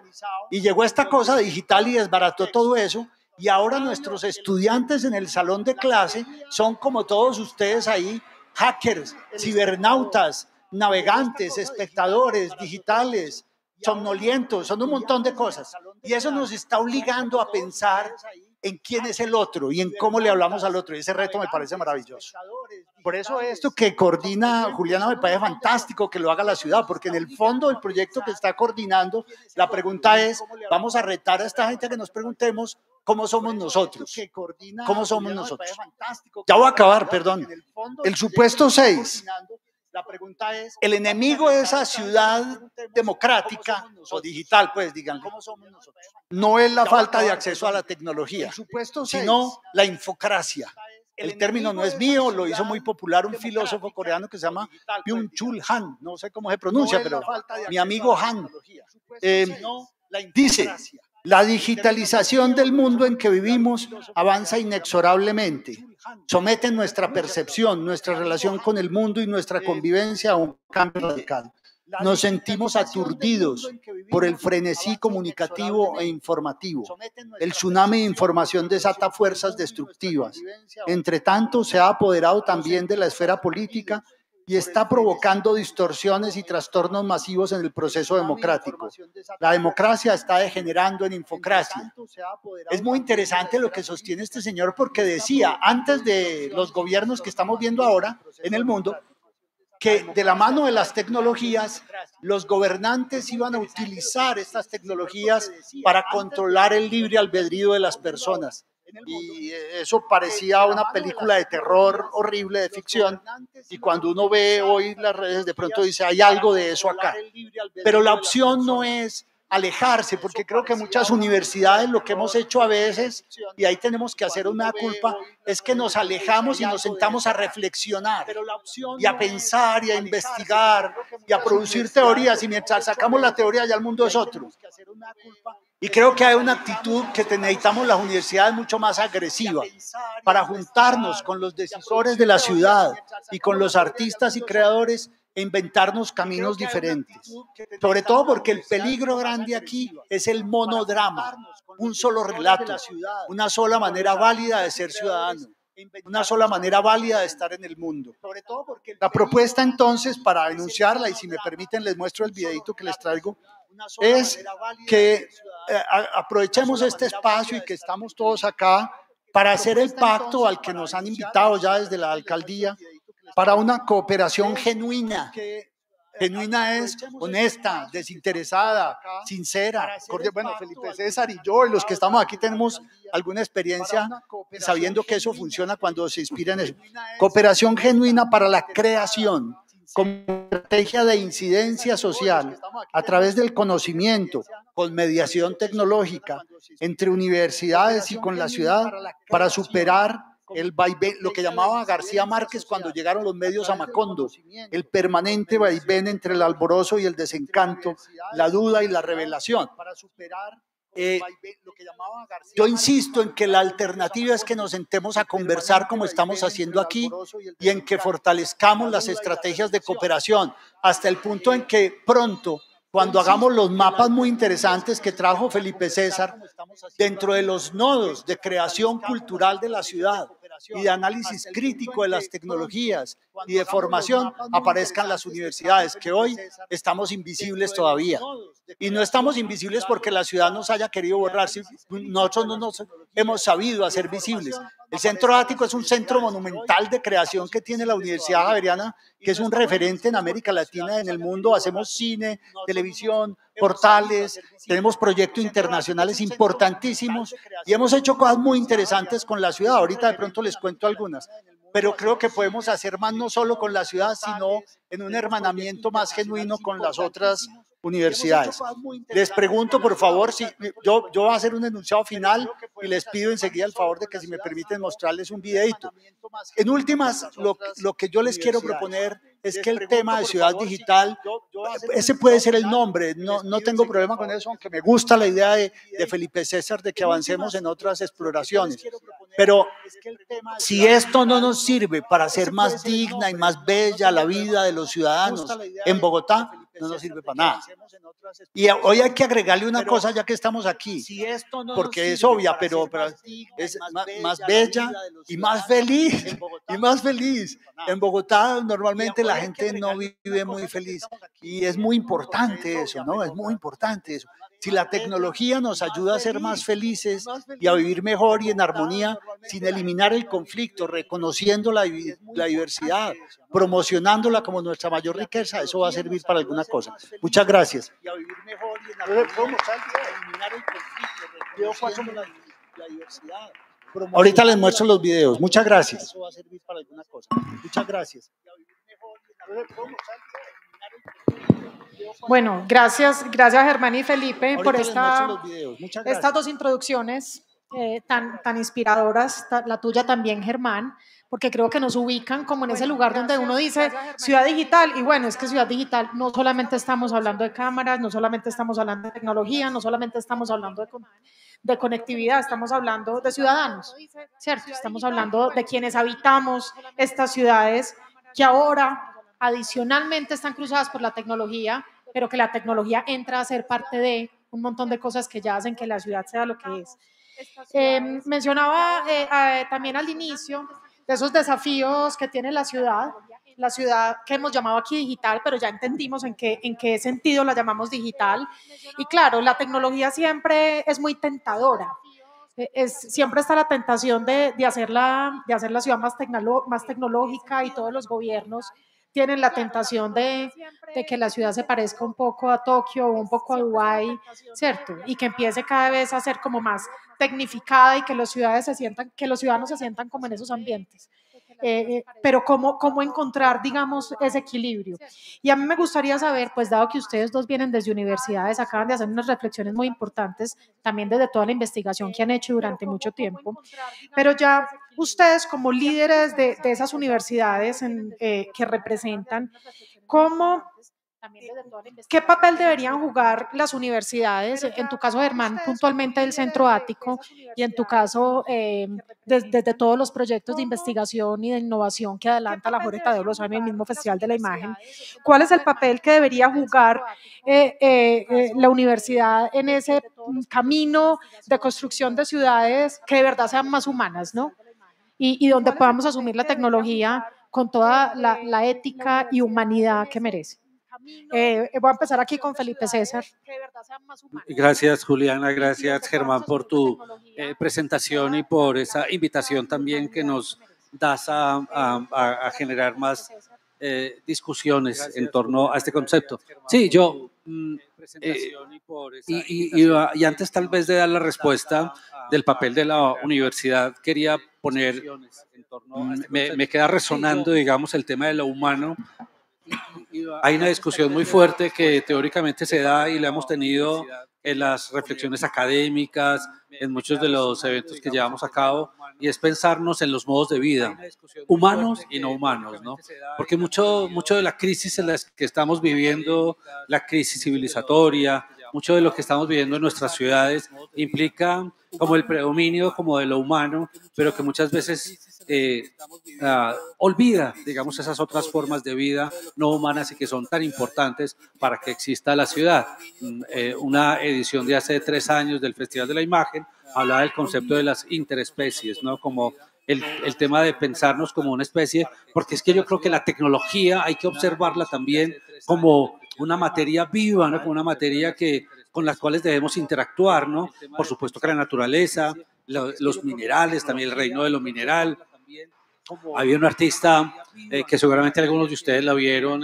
y llegó esta cosa digital y desbarató todo eso. Y ahora nuestros estudiantes en el salón de clase son como todos ustedes ahí, hackers, cibernautas, navegantes, espectadores, digitales, somnolientos, son un montón de cosas. Y eso nos está obligando a pensar en quién es el otro y en cómo le hablamos al otro. Y ese reto me parece maravilloso. Por eso esto que coordina Juliana me parece fantástico que lo haga la ciudad, porque en el fondo el proyecto que está coordinando, la pregunta es, vamos a retar a esta gente a que nos preguntemos ¿cómo somos nosotros? ¿Cómo somos nosotros? Ya voy a acabar, perdón. El supuesto 6. La pregunta es, el enemigo de esa ciudad democrática o digital, pues digan, no es la falta de acceso a la tecnología, sino la infocracia. El término no es mío, lo hizo muy popular un filósofo coreano que se llama Byung-Chul Han, no sé cómo se pronuncia, pero mi amigo Han dice, la digitalización del mundo en que vivimos avanza inexorablemente. Somete nuestra percepción, nuestra relación con el mundo y nuestra convivencia a un cambio radical. Nos sentimos aturdidos por el frenesí comunicativo e informativo. El tsunami de información desata fuerzas destructivas. Entre tanto, se ha apoderado también de la esfera política y está provocando distorsiones y trastornos masivos en el proceso democrático. La democracia está degenerando en infocracia. Es muy interesante lo que sostiene este señor porque decía, antes de los gobiernos que estamos viendo ahora en el mundo, que de la mano de las tecnologías, los gobernantes iban a utilizar estas tecnologías para controlar el libre albedrío de las personas. Y eso parecía una película de terror horrible, de ficción, y cuando uno ve hoy las redes de pronto dice hay algo de eso acá, pero la opción no es alejarse, porque creo que muchas universidades lo que hemos hecho a veces, y ahí tenemos que hacer una culpa, es que nos alejamos y nos sentamos a reflexionar y a pensar y a investigar y a producir teorías, y mientras sacamos la teoría ya el mundo es otro. Y creo que hay una actitud que necesitamos las universidades mucho más agresiva para juntarnos con los decisores de la ciudad y con los artistas y creadores e inventarnos caminos diferentes. Sobre todo porque el peligro grande aquí es el monodrama, un solo relato, una sola manera válida de ser ciudadano. una sola manera válida de estar en el mundo. Sobre todo porque la propuesta entonces, para enunciarla, y si me permiten les muestro el videito que les traigo, es que aprovechemos este espacio y que estamos todos acá para hacer el pacto al que nos han invitado ya desde la alcaldía para una cooperación genuina. Genuina es honesta, desinteresada, sincera. Bueno, Felipe César y yo, y los que estamos aquí, tenemos alguna experiencia sabiendo que eso funciona cuando se inspira en eso. Cooperación genuina para la creación, como estrategia de incidencia social a través del conocimiento, con mediación tecnológica entre universidades y con la ciudad para superar el vaivén, lo que llamaba García Márquez cuando llegaron los medios a Macondo, el permanente vaivén entre el alborozo y el desencanto, la duda y la revelación. Yo insisto en que la alternativa es que nos sentemos a conversar como estamos haciendo aquí y en que fortalezcamos las estrategias de cooperación hasta el punto en que pronto, cuando hagamos los mapas muy interesantes que trajo Felipe César, dentro de los nodos de creación cultural de la ciudad y de análisis crítico de las tecnologías y de formación, aparezcan las universidades, que hoy estamos invisibles todavía. Y no estamos invisibles porque la ciudad nos haya querido borrar, nosotros no nos hemos sabido hacer visibles. El Centro Ático es un centro monumental de creación que tiene la Universidad Javeriana, que es un referente en América Latina y en el mundo. Hacemos cine, televisión, portales, tenemos proyectos internacionales importantísimos y hemos hecho cosas muy interesantes con la ciudad. Ahorita de pronto les cuento algunas, pero creo que podemos hacer más no solo con la ciudad, sino en un hermanamiento más genuino con las otras universidades. Les pregunto, por favor, si yo voy a hacer un enunciado final y les pido enseguida el favor de que si me permiten mostrarles un videito. En últimas, lo que yo les quiero proponer es que el tema de ciudad digital, ese puede ser el nombre, no tengo problema con eso, aunque me gusta la idea de Felipe César de que avancemos en otras exploraciones, pero si esto no nos sirve para hacer más digna y más bella la vida de los ciudadanos en Bogotá, no nos sirve para nada. Y hoy hay que agregarle una cosa ya que estamos aquí, porque es obvia, pero es más bella y más feliz, En Bogotá normalmente la gente no vive muy feliz y es muy importante eso, ¿no? Es muy importante eso. Si la tecnología nos ayuda a ser más felices y a vivir mejor y en armonía, sin eliminar el conflicto, reconociendo la diversidad, promocionándola como nuestra mayor riqueza, eso va a servir para alguna cosa. Muchas gracias. Ahorita les muestro los videos. Muchas gracias. Eso va a servir para alguna cosa. Muchas gracias. Bueno, gracias Germán y Felipe por estas dos introducciones tan inspiradoras, la tuya también, Germán, porque creo que nos ubican como en ese lugar donde uno dice ciudad digital, y bueno, es que ciudad digital no solamente estamos hablando de cámaras, no solamente estamos hablando de tecnología, no solamente estamos hablando de conectividad, estamos hablando de ciudadanos, ¿cierto? Estamos hablando de quienes habitamos estas ciudades que ahora adicionalmente están cruzadas por la tecnología, pero que la tecnología entra a ser parte de un montón de cosas que ya hacen que la ciudad sea lo que es. Mencionaba también al inicio de esos desafíos que tiene la ciudad que hemos llamado aquí digital, pero ya entendimos en qué sentido la llamamos digital. Y claro, la tecnología siempre es muy tentadora. Siempre está la tentación de hacer la ciudad más tecnológica, y todos los gobiernos tienen la tentación de que la ciudad se parezca un poco a Tokio o un poco a Dubái, ¿cierto? Y que empiece cada vez a ser como más tecnificada y que los ciudadanos se sientan como en esos ambientes. Pero ¿cómo encontrar, digamos, ese equilibrio? Y a mí me gustaría saber, pues dado que ustedes dos vienen desde universidades, acaban de hacer unas reflexiones muy importantes, también desde toda la investigación que han hecho durante mucho tiempo, pero ya ustedes como líderes de esas universidades que representan, ¿qué papel deberían jugar las universidades? En tu caso, Germán, puntualmente del Centro Ático, y en tu caso, desde todos los proyectos de investigación y de innovación que adelanta la Jorge Tadeo Lozano y el mismo Festival de la Imagen, ¿cuál es el papel que debería jugar la universidad en ese camino de construcción de ciudades que de verdad sean más humanas, ¿no? y donde podamos asumir la tecnología con toda la ética y humanidad que merece. Voy a empezar aquí con Felipe César. Gracias, Juliana, gracias, Germán, por tu presentación y por esa invitación también que nos das a generar más discusiones en torno a este concepto. Sí, yo, y antes tal vez de dar la respuesta del papel de la universidad, quería poner, me queda resonando, digamos, el tema de lo humano. Hay una discusión muy fuerte que teóricamente se da y la hemos tenido en las reflexiones académicas, en muchos de los eventos que llevamos a cabo, y es pensarnos en los modos de vida, humanos y no humanos, ¿no? Porque mucho de la crisis en la que estamos viviendo, la crisis civilizatoria, mucho de lo que estamos viviendo en nuestras ciudades implica como el predominio como de lo humano, pero que muchas veces olvida, digamos, esas otras formas de vida no humanas y que son tan importantes para que exista la ciudad. Una edición de hace 3 años del Festival de la Imagen hablaba del concepto de las interespecies, ¿no? Como el tema de pensarnos como una especie, porque es que yo creo que la tecnología hay que observarla también como una materia viva, ¿no? Como una materia con las cuales debemos interactuar, ¿no? Por supuesto que la naturaleza, los minerales, también el reino de lo mineral. Había un artista que seguramente algunos de ustedes la vieron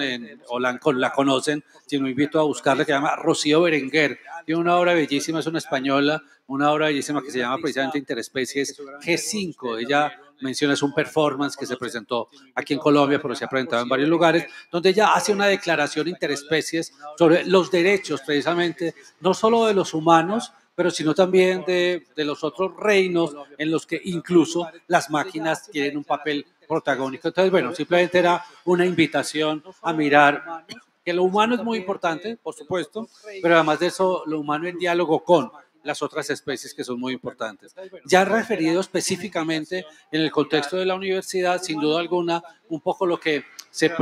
o la conocen, si no invito a buscarla, que se llama Rocío Berenguer. Tiene una obra bellísima, es una española, una obra bellísima que se llama precisamente Interespecies G5. Ella menciona, es un performance que se presentó aquí en Colombia, pero se ha presentado en varios lugares, donde ella hace una declaración interespecies sobre los derechos precisamente, no solo de los humanos, pero sino también de los otros reinos en los que incluso las máquinas tienen un papel protagónico. Entonces, bueno, simplemente era una invitación a mirar que lo humano es muy importante, por supuesto, pero además de eso, lo humano en diálogo con las otras especies que son muy importantes. Ya referido específicamente en el contexto de la universidad, sin duda alguna, un poco lo que se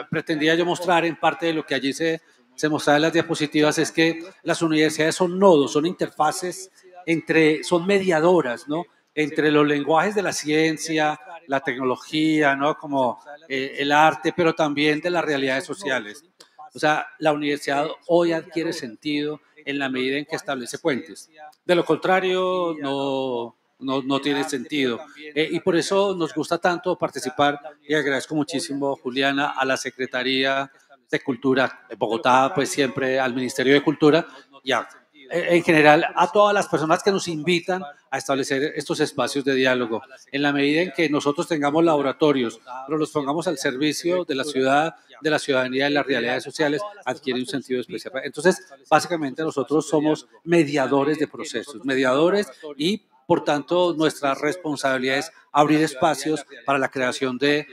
pretendía yo mostrar en parte de lo que allí se mostraba en las diapositivas es que las universidades son nodos, son interfaces, son mediadoras, ¿no? Entre los lenguajes de la ciencia, la tecnología, ¿no? Como el arte, pero también de las realidades sociales. O sea, la universidad hoy adquiere sentido en la medida en que establece puentes. De lo contrario, no tiene sentido. Y por eso nos gusta tanto participar, y agradezco muchísimo, Juliana, a la Secretaría de Cultura de Bogotá, pues siempre al Ministerio de Cultura y en general a todas las personas que nos invitan a establecer estos espacios de diálogo. En la medida en que nosotros tengamos laboratorios, pero los pongamos al servicio de la ciudad, de la ciudadanía y de las realidades sociales, adquiere un sentido especial. Entonces, básicamente nosotros somos mediadores de procesos, mediadores y por tanto, nuestra responsabilidad es abrir espacios para la creación de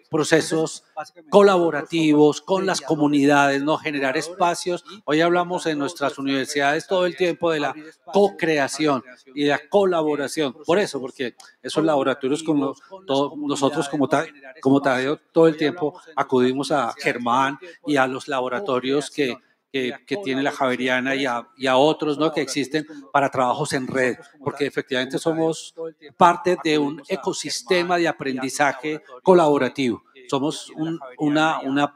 procesos colaborativos con las comunidades, ¿no? Generar espacios. Hoy hablamos en nuestras universidades todo el tiempo de la co-creación y la colaboración. Por eso, porque esos laboratorios nosotros como Tadeo todo el tiempo acudimos a Germán y a los laboratorios que tiene la Javeriana y a otros, ¿no? Que existen para trabajos en red, porque efectivamente somos parte de un ecosistema de aprendizaje colaborativo. Somos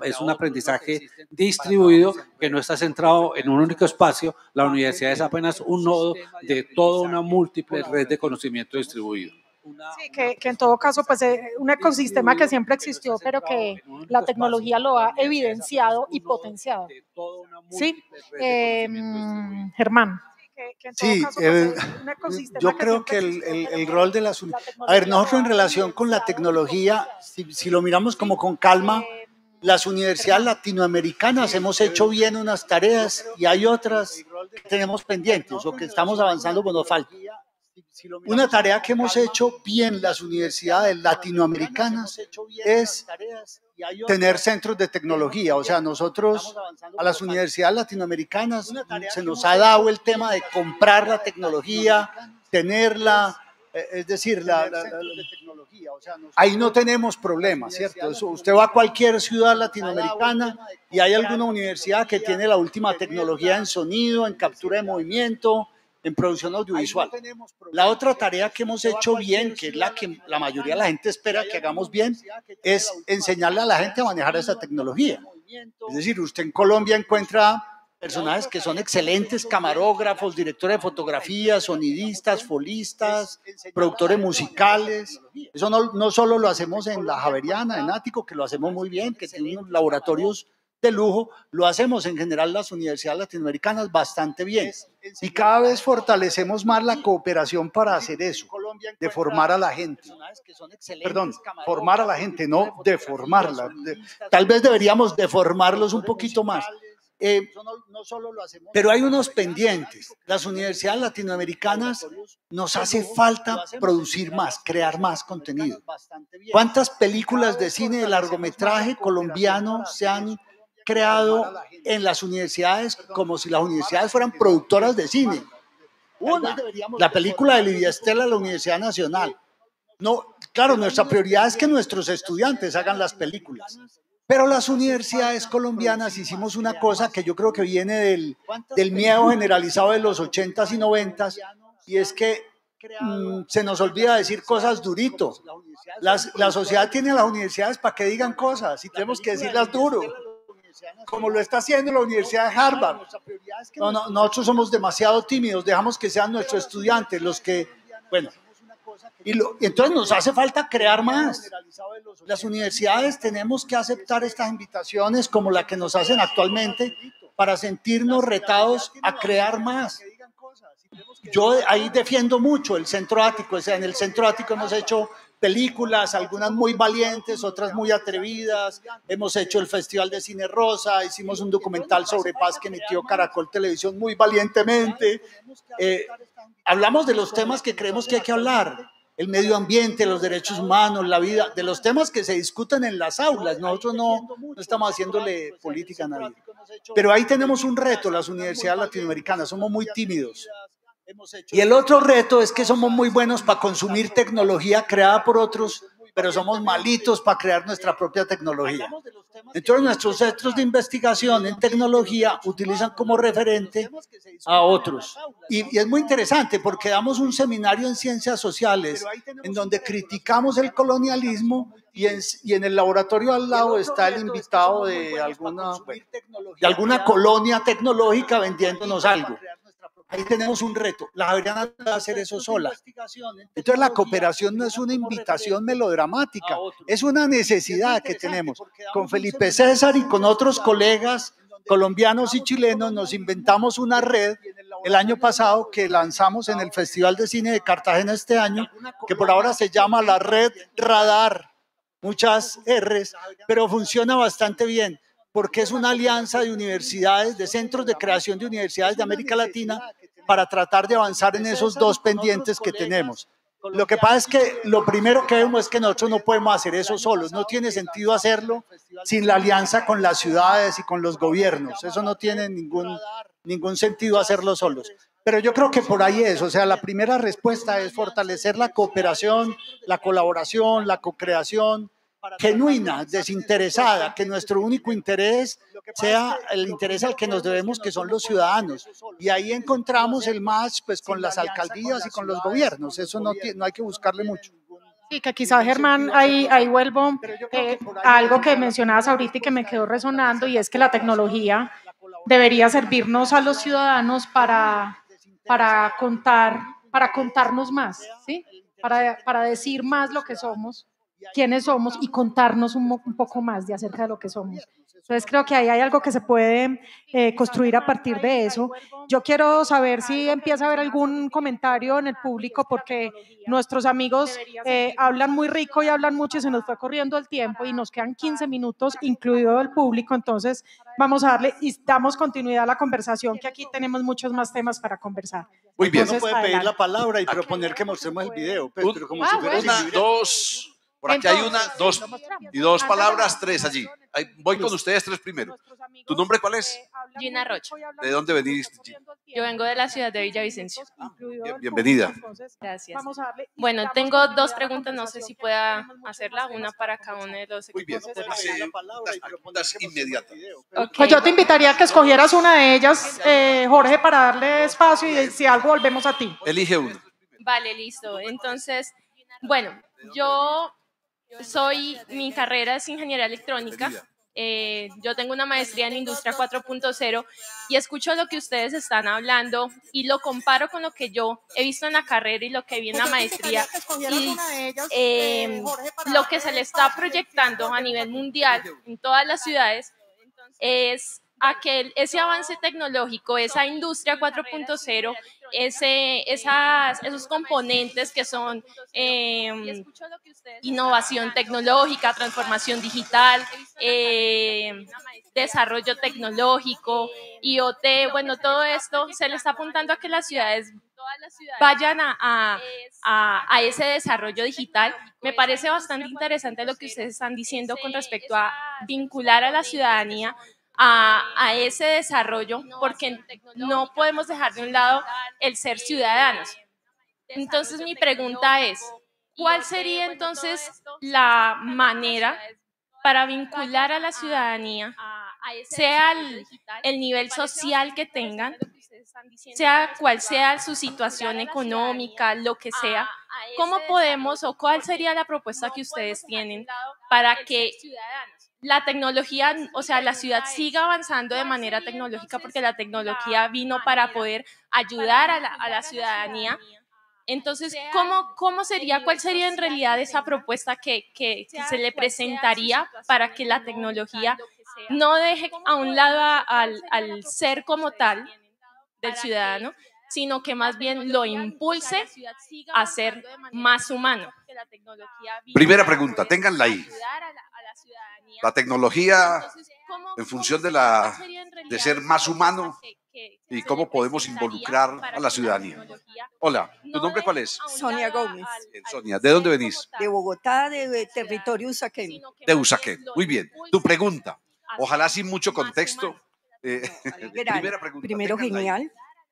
es un aprendizaje distribuido que no está centrado en un único espacio. La universidad es apenas un nodo de toda una múltiple red de conocimiento distribuido. Sí, que en todo caso, pues un ecosistema que siempre existió, pero que la tecnología lo ha evidenciado potenciado. Sí, Germán. Sí, yo creo que el rol de las universidades... A ver, nosotros en relación con la tecnología, si lo miramos como con calma, las universidades latinoamericanas hemos hecho bien unas tareas y hay otras que tenemos pendientes o que estamos avanzando cuando falta. Una tarea que hemos hecho bien las universidades latinoamericanas es tener centros de tecnología. O sea, nosotros a las universidades latinoamericanas se nos ha dado el tema de comprar la tecnología, tenerla, es decir, ahí no tenemos problemas, ¿cierto? Usted va a cualquier ciudad latinoamericana y hay alguna universidad que tiene la última tecnología en sonido, en captura de movimiento, en producción audiovisual. La otra tarea que hemos hecho bien, que es la que la mayoría de la gente espera que hagamos bien, es enseñarle a la gente a manejar esa tecnología. Es decir, usted en Colombia encuentra personajes que son excelentes camarógrafos, directores de fotografía, sonidistas, folistas, productores musicales. Eso no solo lo hacemos en la Javeriana, en Ático, que lo hacemos muy bien, que tiene unos laboratorios de lujo, lo hacemos en general las universidades latinoamericanas bastante bien. Y cada vez fortalecemos más la cooperación para hacer eso, de formar a la gente. Perdón, formar a la gente, no deformarla. Tal vez deberíamos deformarlos un poquito más. Pero hay unos pendientes. Las universidades latinoamericanas nos hace falta producir más, crear más contenido. ¿Cuántas películas de cine de largometraje colombiano se han creado en las universidades como si las universidades fueran productoras de cine? La película de Lidia Estela de la Universidad Nacional. No, claro, nuestra prioridad es que nuestros estudiantes hagan las películas. Pero las universidades colombianas hicimos una cosa que yo creo que viene del miedo generalizado de los 80s y 90s, y es que se nos olvida decir cosas durito. La sociedad tiene a las universidades para que digan cosas y tenemos que decirlas duro, como lo está haciendo la Universidad de Harvard. Nosotros somos demasiado tímidos, dejamos que sean nuestros estudiantes los que, bueno, y entonces nos hace falta crear más. Las universidades tenemos que aceptar estas invitaciones como la que nos hacen actualmente para sentirnos retados a crear más. Yo ahí defiendo mucho el Centro Ático, o sea, en el Centro Ático hemos hecho películas, algunas muy valientes, otras muy atrevidas. Hemos hecho el Festival de Cine Rosa, hicimos un documental sobre paz que emitió Caracol Televisión muy valientemente. Hablamos de los temas que creemos que hay que hablar. El medio ambiente, los derechos humanos, la vida, de los temas que se discuten en las aulas. Nosotros no estamos haciéndole política a nadie. Pero ahí tenemos un reto, las universidades latinoamericanas, somos muy tímidos. Y el otro reto es que somos muy buenos para consumir tecnología creada por otros, pero somos malitos para crear nuestra propia tecnología. Entonces nuestros centros de investigación en tecnología utilizan como referente a otros. Y es muy interesante porque damos un seminario en ciencias sociales en donde criticamos el colonialismo y en el laboratorio al lado está el invitado de alguna colonia tecnológica vendiéndonos algo. Ahí tenemos un reto. La Javeriana no va a hacer eso sola. Entonces la cooperación no es una invitación melodramática, es una necesidad que tenemos. Con Felipe César y con otros colegas colombianos y chilenos nos inventamos una red el año pasado que lanzamos en el Festival de Cine de Cartagena este año, que por ahora se llama la Red Radar, muchas R's, pero funciona bastante bien, porque es una alianza de universidades, de centros de creación de universidades de América Latina para tratar de avanzar en esos dos pendientes que tenemos. Lo que pasa es que lo primero que vemos es que nosotros no podemos hacer eso solos, no tiene sentido hacerlo sin la alianza con las ciudades y con los gobiernos, eso no tiene ningún sentido hacerlo solos. Pero yo creo que por ahí es, o sea, la primera respuesta es fortalecer la cooperación, la colaboración, la co-creación, genuina, desinteresada, que nuestro único interés sea el interés al que nos debemos, que son los ciudadanos. Y ahí encontramos el match pues, con las alcaldías y con los gobiernos. Eso no hay que buscarle mucho. Sí, que quizá Germán, ahí vuelvo a algo que mencionabas ahorita y que me quedó resonando, y es que la tecnología debería servirnos a los ciudadanos para contarnos más, ¿sí? Para decir más lo que somos, quiénes somos y contarnos un poco más de acerca de lo que somos. Entonces creo que ahí hay algo que se puede construir a partir de eso. Yo quiero saber si empieza a haber algún comentario en el público, porque nuestros amigos hablan muy rico y hablan mucho y se nos fue corriendo el tiempo y nos quedan 15 minutos, incluido el público. Entonces vamos a darle y damos continuidad a la conversación, que aquí tenemos muchos más temas para conversar. Muy bien. Uno puede pedir la palabra y proponer que mostremos el video, pues, pero como si fuera una, dos... Por aquí hay una, dos y dos palabras, tres allí. Voy con ustedes tres primero. ¿Tu nombre cuál es? Gina Rocha. ¿De dónde venís? Yo vengo de la ciudad de Villavicencio. Bienvenida. Gracias. Bueno, tengo dos preguntas, no sé si pueda hacerla, una para cada uno de los Muy bien, equipos. las preguntas inmediatas. Ok. Pues yo te invitaría a que escogieras una de ellas, Jorge, para darle espacio y si algo volvemos a ti. Elige uno. Vale, listo. Entonces, bueno, mi carrera es ingeniería electrónica. Yo tengo una maestría en Industria 4.0 y escucho lo que ustedes están hablando y lo comparo con lo que yo he visto en la carrera y lo que vi en la maestría y lo que se le está proyectando a nivel mundial en todas las ciudades es ese avance tecnológico, esa industria 4.0, esos componentes que son innovación tecnológica, transformación digital, desarrollo tecnológico, IoT, bueno, todo esto se le está apuntando a que las ciudades vayan a ese desarrollo digital. Me parece bastante interesante lo que ustedes están diciendo con respecto a vincular a la ciudadanía a ese desarrollo, porque no podemos dejar de un lado el ser ciudadanos. Entonces mi pregunta es, ¿cuál sería entonces la manera para vincular a la ciudadanía, sea el nivel social que tengan, sea cual sea su situación económica, lo que sea? ¿Cómo podemos o cuál sería la propuesta que ustedes tienen para que la tecnología, o sea, la ciudad siga avanzando de manera tecnológica, porque la tecnología vino para poder ayudar a la ciudadanía? Entonces, ¿cuál sería en realidad esa propuesta que se le presentaría para que la tecnología no deje a un lado al ser como tal del ciudadano, sino que más bien lo impulse a ser más humano? Primera pregunta, ténganla ahí. La tecnología en función de ser más humano y cómo podemos involucrar a la ciudadanía. Hola, ¿tu nombre cuál es? Sonia Gómez. Sonia, ¿de dónde venís? De Bogotá, de territorio Usaquén. De Usaquén, muy bien. Tu pregunta, ojalá sin mucho contexto. Primera pregunta. Primero, genial.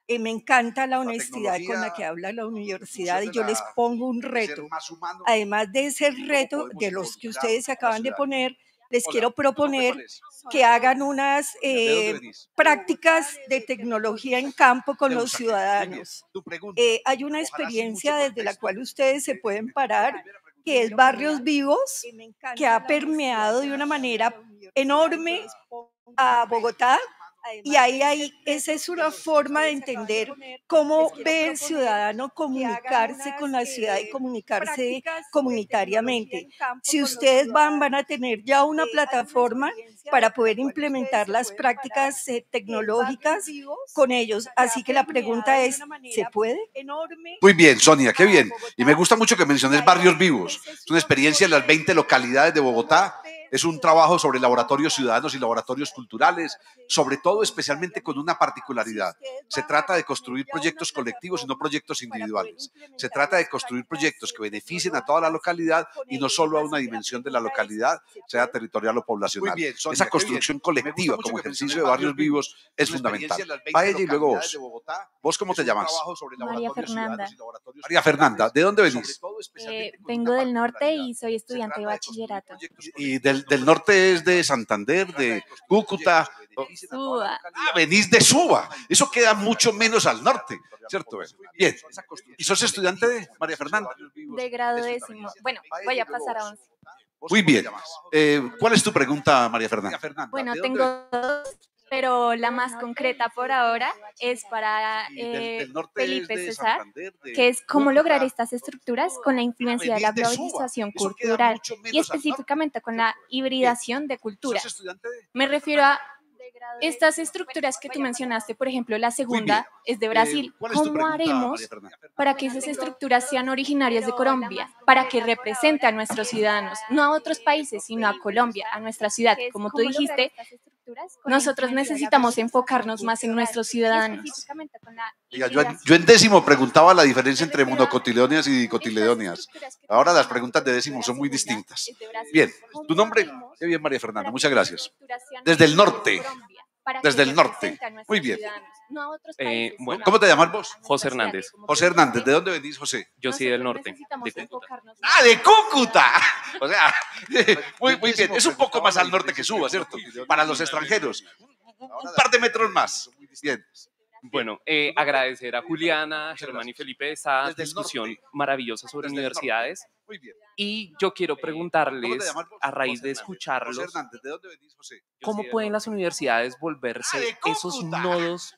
Me encanta la honestidad con la que habla la universidad y yo les pongo un reto. Además de ese reto de los que ustedes se acaban de poner, les quiero proponer que hagan unas prácticas de tecnología en campo con los ciudadanos. Hay una experiencia desde la cual ustedes se pueden parar, que es Barrios Vivos, que ha permeado de una manera enorme a Bogotá. Y esa es una forma de entender cómo ve el ciudadano comunicarse con la ciudad y comunicarse comunitariamente. Si ustedes van a tener ya una plataforma para poder implementar las prácticas tecnológicas con ellos. Así que la pregunta es, ¿se puede? Muy bien, Sonia, qué bien. Y me gusta mucho que menciones Barrios Vivos. Es una experiencia en las 20 localidades de Bogotá. Es un trabajo sobre laboratorios ciudadanos y laboratorios culturales, sobre todo especialmente con una particularidad. Se trata de construir proyectos colectivos y no proyectos individuales. Se trata de construir proyectos que beneficien a toda la localidad y no solo a una dimensión de la localidad, sea territorial o poblacional. Bien, Sonia, esa construcción colectiva como ejercicio de Barrios Vivos es fundamental. A ella y luego vos. ¿Vos cómo te llamas? María Fernanda. María Fernanda, ¿de dónde venís? Vengo del norte y soy estudiante de bachillerato. ¿Y del norte es de Santander, de Cúcuta? Suba. Ah, venís de Suba. Eso queda mucho menos al norte, ¿cierto? Bien. ¿Y sos estudiante de María Fernanda? De grado 10º. Bueno, voy a pasar a 11. Muy bien. ¿Cuál es tu pregunta, María Fernanda? Bueno, tengo dos, pero la más concreta por ahora es para Felipe César, que es cómo lograr estas estructuras con la influencia de la globalización cultural y específicamente con la hibridación de culturas. Me refiero a estas estructuras que tú mencionaste, por ejemplo, la segunda es de Brasil. ¿Cómo haremos para que esas estructuras sean originarias de Colombia, para que represente a nuestros ciudadanos, no a otros países, sino a Colombia, a nuestra ciudad? Como tú dijiste, nosotros necesitamos enfocarnos más en nuestros ciudadanos. Yo en décimo preguntaba la diferencia entre monocotiledóneas y dicotiledóneas. Ahora las preguntas de décimo son muy distintas. Bien, tu nombre. Qué bien, María Fernanda, muchas gracias. Desde el norte. Desde el norte. Muy bien. ¿Cómo te llamas vos? José Hernández. José Hernández. ¿De dónde venís, José? Yo sí del norte, de Cúcuta. ¡Ah, de Cúcuta! O sea, muy bien. Es un poco más al norte que Suba, ¿cierto? Para los extranjeros. Un par de metros más. Bien. Bueno, agradecer a Juliana, Germán y Felipe esta discusión maravillosa sobre universidades. Muy bien. Y yo quiero preguntarles, a raíz de escucharlos, ¿cómo pueden las universidades volverse esos nodos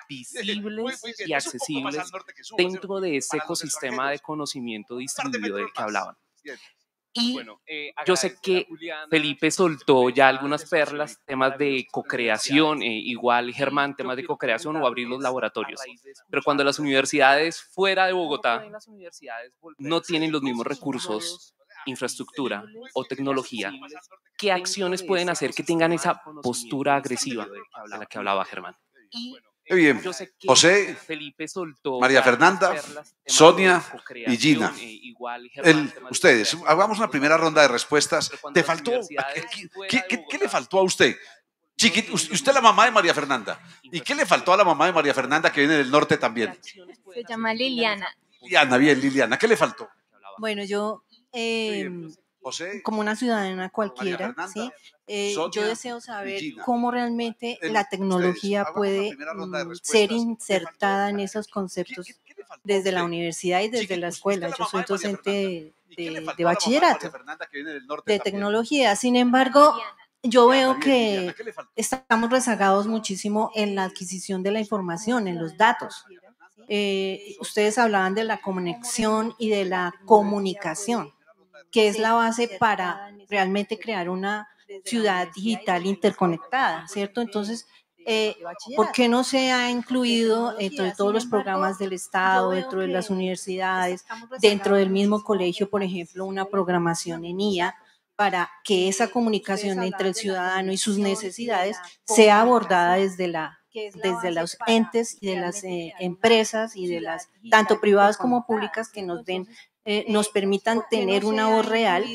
visibles y accesibles dentro de ese ecosistema de conocimiento distribuido del que hablaban? Y yo sé que Felipe soltó ya algunas perlas, temas de cocreación, igual Germán, temas de cocreación o abrir los laboratorios. Pero cuando las universidades fuera de Bogotá no tienen los mismos recursos, infraestructura o tecnología, ¿qué acciones pueden hacer que tengan esa postura agresiva de la que hablaba Germán? Muy bien. José, María Fernanda, Sonia y Gina. Ustedes, hagamos una primera ronda de respuestas. ¿Te faltó? ¿Qué le faltó a usted? Usted es la mamá de María Fernanda. ¿Y qué le faltó a la mamá de María Fernanda que viene del norte también? Se llama Liliana. Liliana, ¿qué le faltó? Bueno, yo como una ciudadana cualquiera, ¿sí? Yo deseo saber cómo realmente la tecnología puede ser insertada en esos conceptos desde la universidad y desde la escuela. Yo soy docente de bachillerato, de tecnología. Sin embargo, yo veo que estamos rezagados muchísimo en la adquisición de la información, en los datos. Ustedes hablaban de la conexión y de la comunicación, que es la base para realmente crear una ciudad digital interconectada, ¿cierto? Entonces, ¿por qué no se ha incluido dentro de todos los programas del Estado, dentro de las universidades, dentro del mismo colegio, por ejemplo, una programación en IA para que esa comunicación entre el ciudadano y sus necesidades sea abordada desde los entes y de las empresas y de las tanto privadas como públicas que nos permitan tener una voz real,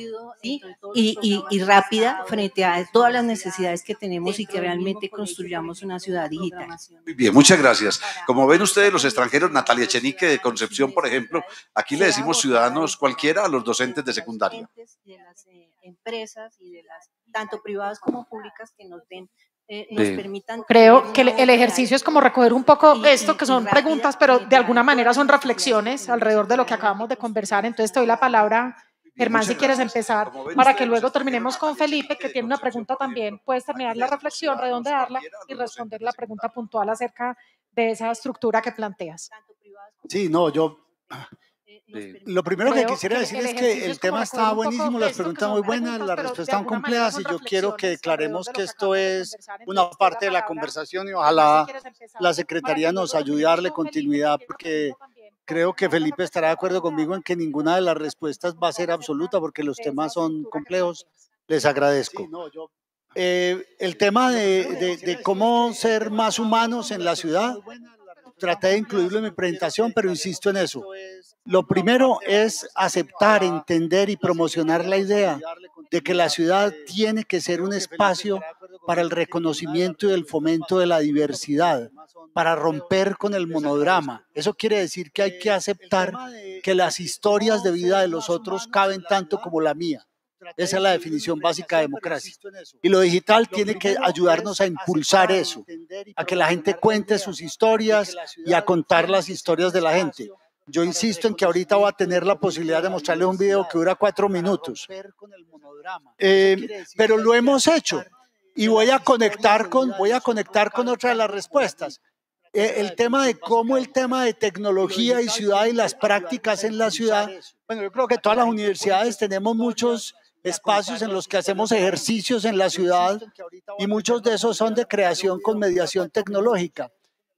¿sí? y rápida frente a todas las necesidades que tenemos y que realmente construyamos una ciudad digital. Muy bien, muchas gracias. Como ven ustedes, los extranjeros, Natalia Echenique de Concepción, por ejemplo, aquí le decimos ciudadanos cualquiera a los docentes de secundaria. De las empresas y de las tanto privadas como públicas que nos permitan. Creo que el ejercicio es como recoger un poco esto, que son preguntas, pero de alguna manera son reflexiones alrededor de lo que acabamos de conversar. Entonces te doy la palabra, Germán, si quieres empezar, para que luego terminemos con Felipe, que tiene una pregunta también. Puedes terminar la reflexión, redondearla y responder la pregunta puntual acerca de esa estructura que planteas. Sí, no, yo... Lo primero que quisiera decir es que el tema está buenísimo, las preguntas muy buenas, las respuestas están complejas y yo quiero que declaremos que esto es una parte de la conversación y ojalá la Secretaría nos ayude a darle continuidad porque creo que Felipe estará de acuerdo conmigo en que ninguna de las respuestas va a ser absoluta porque los temas son complejos. Les agradezco. El tema de cómo ser más humanos en la ciudad, traté de incluirlo en mi presentación, pero insisto en eso. Lo primero es aceptar, entender y promocionar la idea de que la ciudad tiene que ser un espacio para el reconocimiento y el fomento de la diversidad, para romper con el monodrama. Eso quiere decir que hay que aceptar que las historias de vida de los otros caben tanto como la mía. Esa es la definición básica de democracia. Y lo digital tiene que ayudarnos a impulsar eso, a que la gente cuente sus historias y a contar las historias de la gente. Yo insisto en que ahorita voy a tener la posibilidad de mostrarles un video que dura 4 minutos. Pero lo hemos hecho y voy a conectar con otra de las respuestas. El tema de cómo el tema de tecnología y ciudad y las prácticas en la ciudad. Bueno, yo creo que todas las universidades tenemos muchos espacios en los que hacemos ejercicios en la ciudad y muchos de esos son de creación con mediación tecnológica.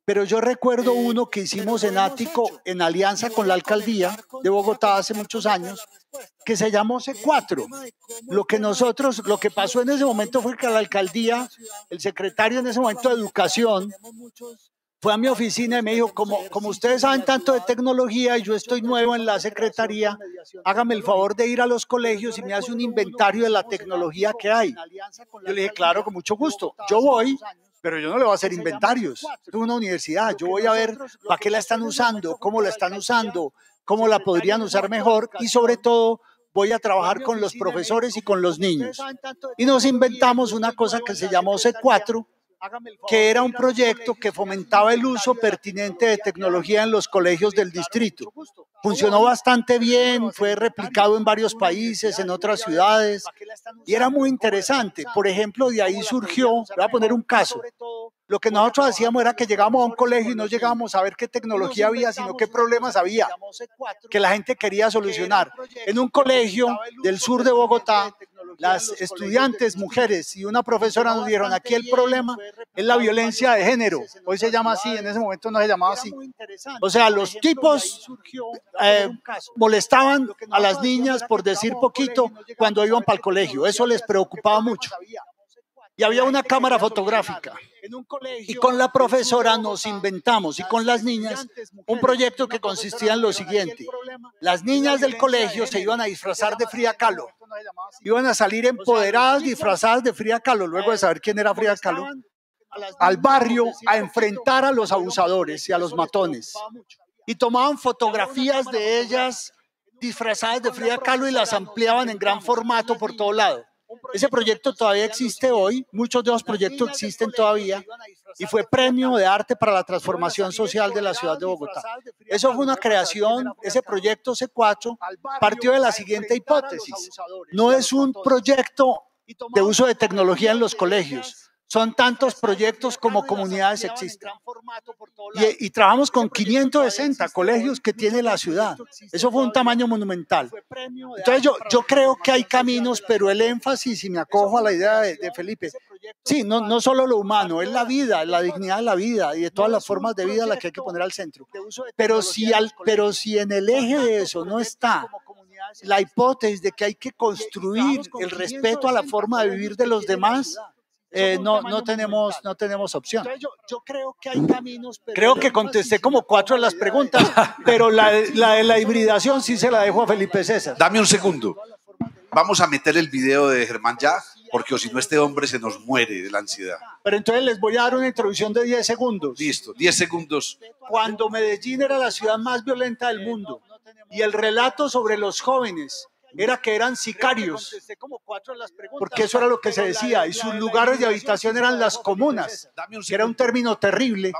Pero yo recuerdo uno que hicimos en Ático en alianza con la alcaldía de Bogotá hace muchos años, que se llamó C4. Lo que pasó en ese momento fue que la alcaldía, el secretario en ese momento de Educación, fue a mi oficina y me dijo, como ustedes saben tanto de tecnología y yo estoy nuevo en la secretaría, hágame el favor de ir a los colegios y me hace un inventario de la tecnología que hay. Yo le dije, claro, con mucho gusto. Yo voy Pero yo no le voy a hacer inventarios. Es una universidad. Yo voy a ver para qué la están usando, cómo la están usando, cómo la podrían usar mejor y sobre todo voy a trabajar con los profesores y con los niños. Y nos inventamos una cosa que se llamó C4, que era un proyecto que fomentaba el uso pertinente de tecnología en los colegios del distrito. Funcionó bastante bien, fue replicado en varios países, en otras ciudades, y era muy interesante. Por ejemplo, de ahí surgió, voy a poner un caso, lo que nosotros hacíamos era que llegábamos a un colegio y no llegábamos a ver qué tecnología había, sino qué problemas había, que la gente quería solucionar. En un colegio del sur de Bogotá, las estudiantes, mujeres y una profesora nos dijeron, aquí el problema es la violencia de género. Hoy se llama así, en ese momento no se llamaba así. O sea, los tipos molestaban a las niñas, por decir poquito, cuando iban para el colegio. Eso les preocupaba mucho. Y había una cámara fotográfica. Y con la profesora nos inventamos, y con las niñas, un proyecto que consistía en lo siguiente. Las niñas del colegio se iban a disfrazar de Frida Kahlo. Iban a salir empoderadas, disfrazadas de Frida Kahlo, luego de saber quién era Frida Kahlo, al barrio a enfrentar a los abusadores y a los matones. Y tomaban fotografías de ellas disfrazadas de Frida Kahlo y las ampliaban en gran formato por todo lado. Ese proyecto todavía existe hoy, muchos de los proyectos existen todavía y fue premio de arte para la transformación social de la ciudad de Bogotá. Eso fue una creación, ese proyecto C4 partió de la siguiente hipótesis. No es un proyecto de uso de tecnología en los colegios. Son tantos proyectos como comunidades existen. Y trabajamos con 560 colegios que tiene la ciudad. Eso fue un tamaño monumental. Entonces yo creo que hay caminos, pero el énfasis, y me acojo a la idea de Felipe, sí, no solo lo humano, es la vida, la dignidad de la vida y de todas las formas de vida la que hay que poner al centro. Pero si en el eje de eso no está la hipótesis de que hay que construir el respeto a la forma de vivir de los demás, no tenemos opción. Yo creo que hay caminos. Creo que contesté como 4 de las preguntas, pero la de la hibridación sí se la dejo a Felipe César. Dame un segundo. Vamos a meter el video de Germán ya, porque o si no este hombre se nos muere de la ansiedad. Pero entonces les voy a dar una introducción de 10 segundos. Listo, 10 segundos. Cuando Medellín era la ciudad más violenta del mundo y el relato sobre los jóvenes era que eran sicarios, porque eso era lo que se decía, y sus lugares de habitación eran las comunas, que era un término terrible.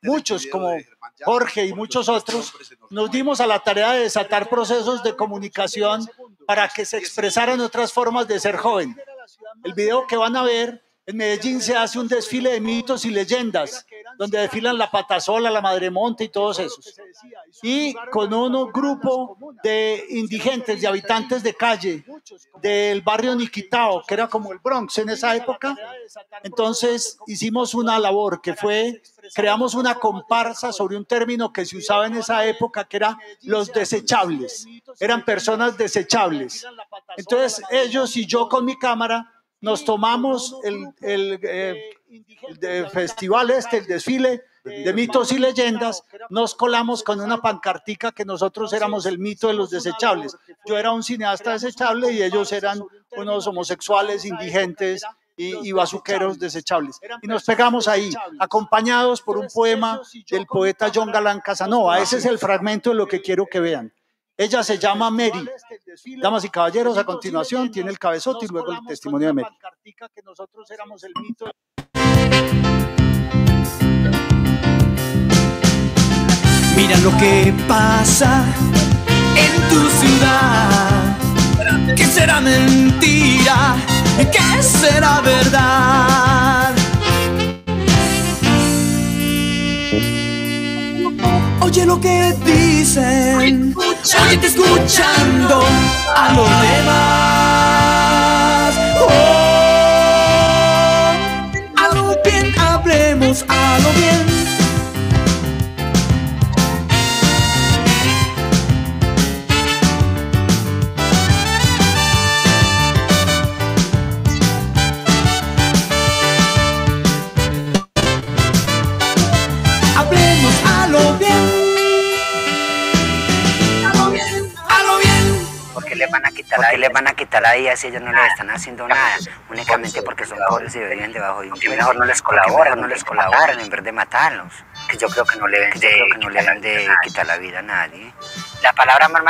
Muchos, como Jorge y muchos otros, nos dimos a la tarea de desatar procesos de comunicación para que se expresaran otras formas de ser joven. El video que van a ver, en Medellín se hace un desfile de mitos y leyendas, donde desfilan la Patasola, la Madremonte y todos esos. Y con un grupo de indigentes, de habitantes de calle, del barrio Niquitao, que era como el Bronx en esa época, entonces hicimos una labor que fue, creamos una comparsa sobre un término que se usaba en esa época, que era los desechables. Eran personas desechables. Entonces ellos y yo con mi cámara nos tomamos el festival el desfile de mitos y leyendas, nos colamos con una pancartica que nosotros éramos el mito de los desechables. Yo era un cineasta desechable y ellos eran unos homosexuales, indigentes y bazuqueros desechables. Y nos pegamos ahí, acompañados por un poema del poeta John Galán Casanova. Ese es el fragmento de lo que quiero que vean. Ella se llama Mary. Damas y caballeros, a continuación tiene el cabezote y luego el testimonio de Mary. Mira lo que pasa en tu ciudad. ¿Qué será mentira? ¿Qué será verdad? Oye lo que dicen, óyete escuchando a los demás. A lo bien, hablemos a lo bien. Le van a quitar ¿Por qué les van a quitar la vida si ellos no les están haciendo nada? Únicamente porque son pobres y viven debajo de un puente. Mejor no les colaboran en vez de matarlos. Que yo creo que no le deben de quitar la vida a nadie. La palabra más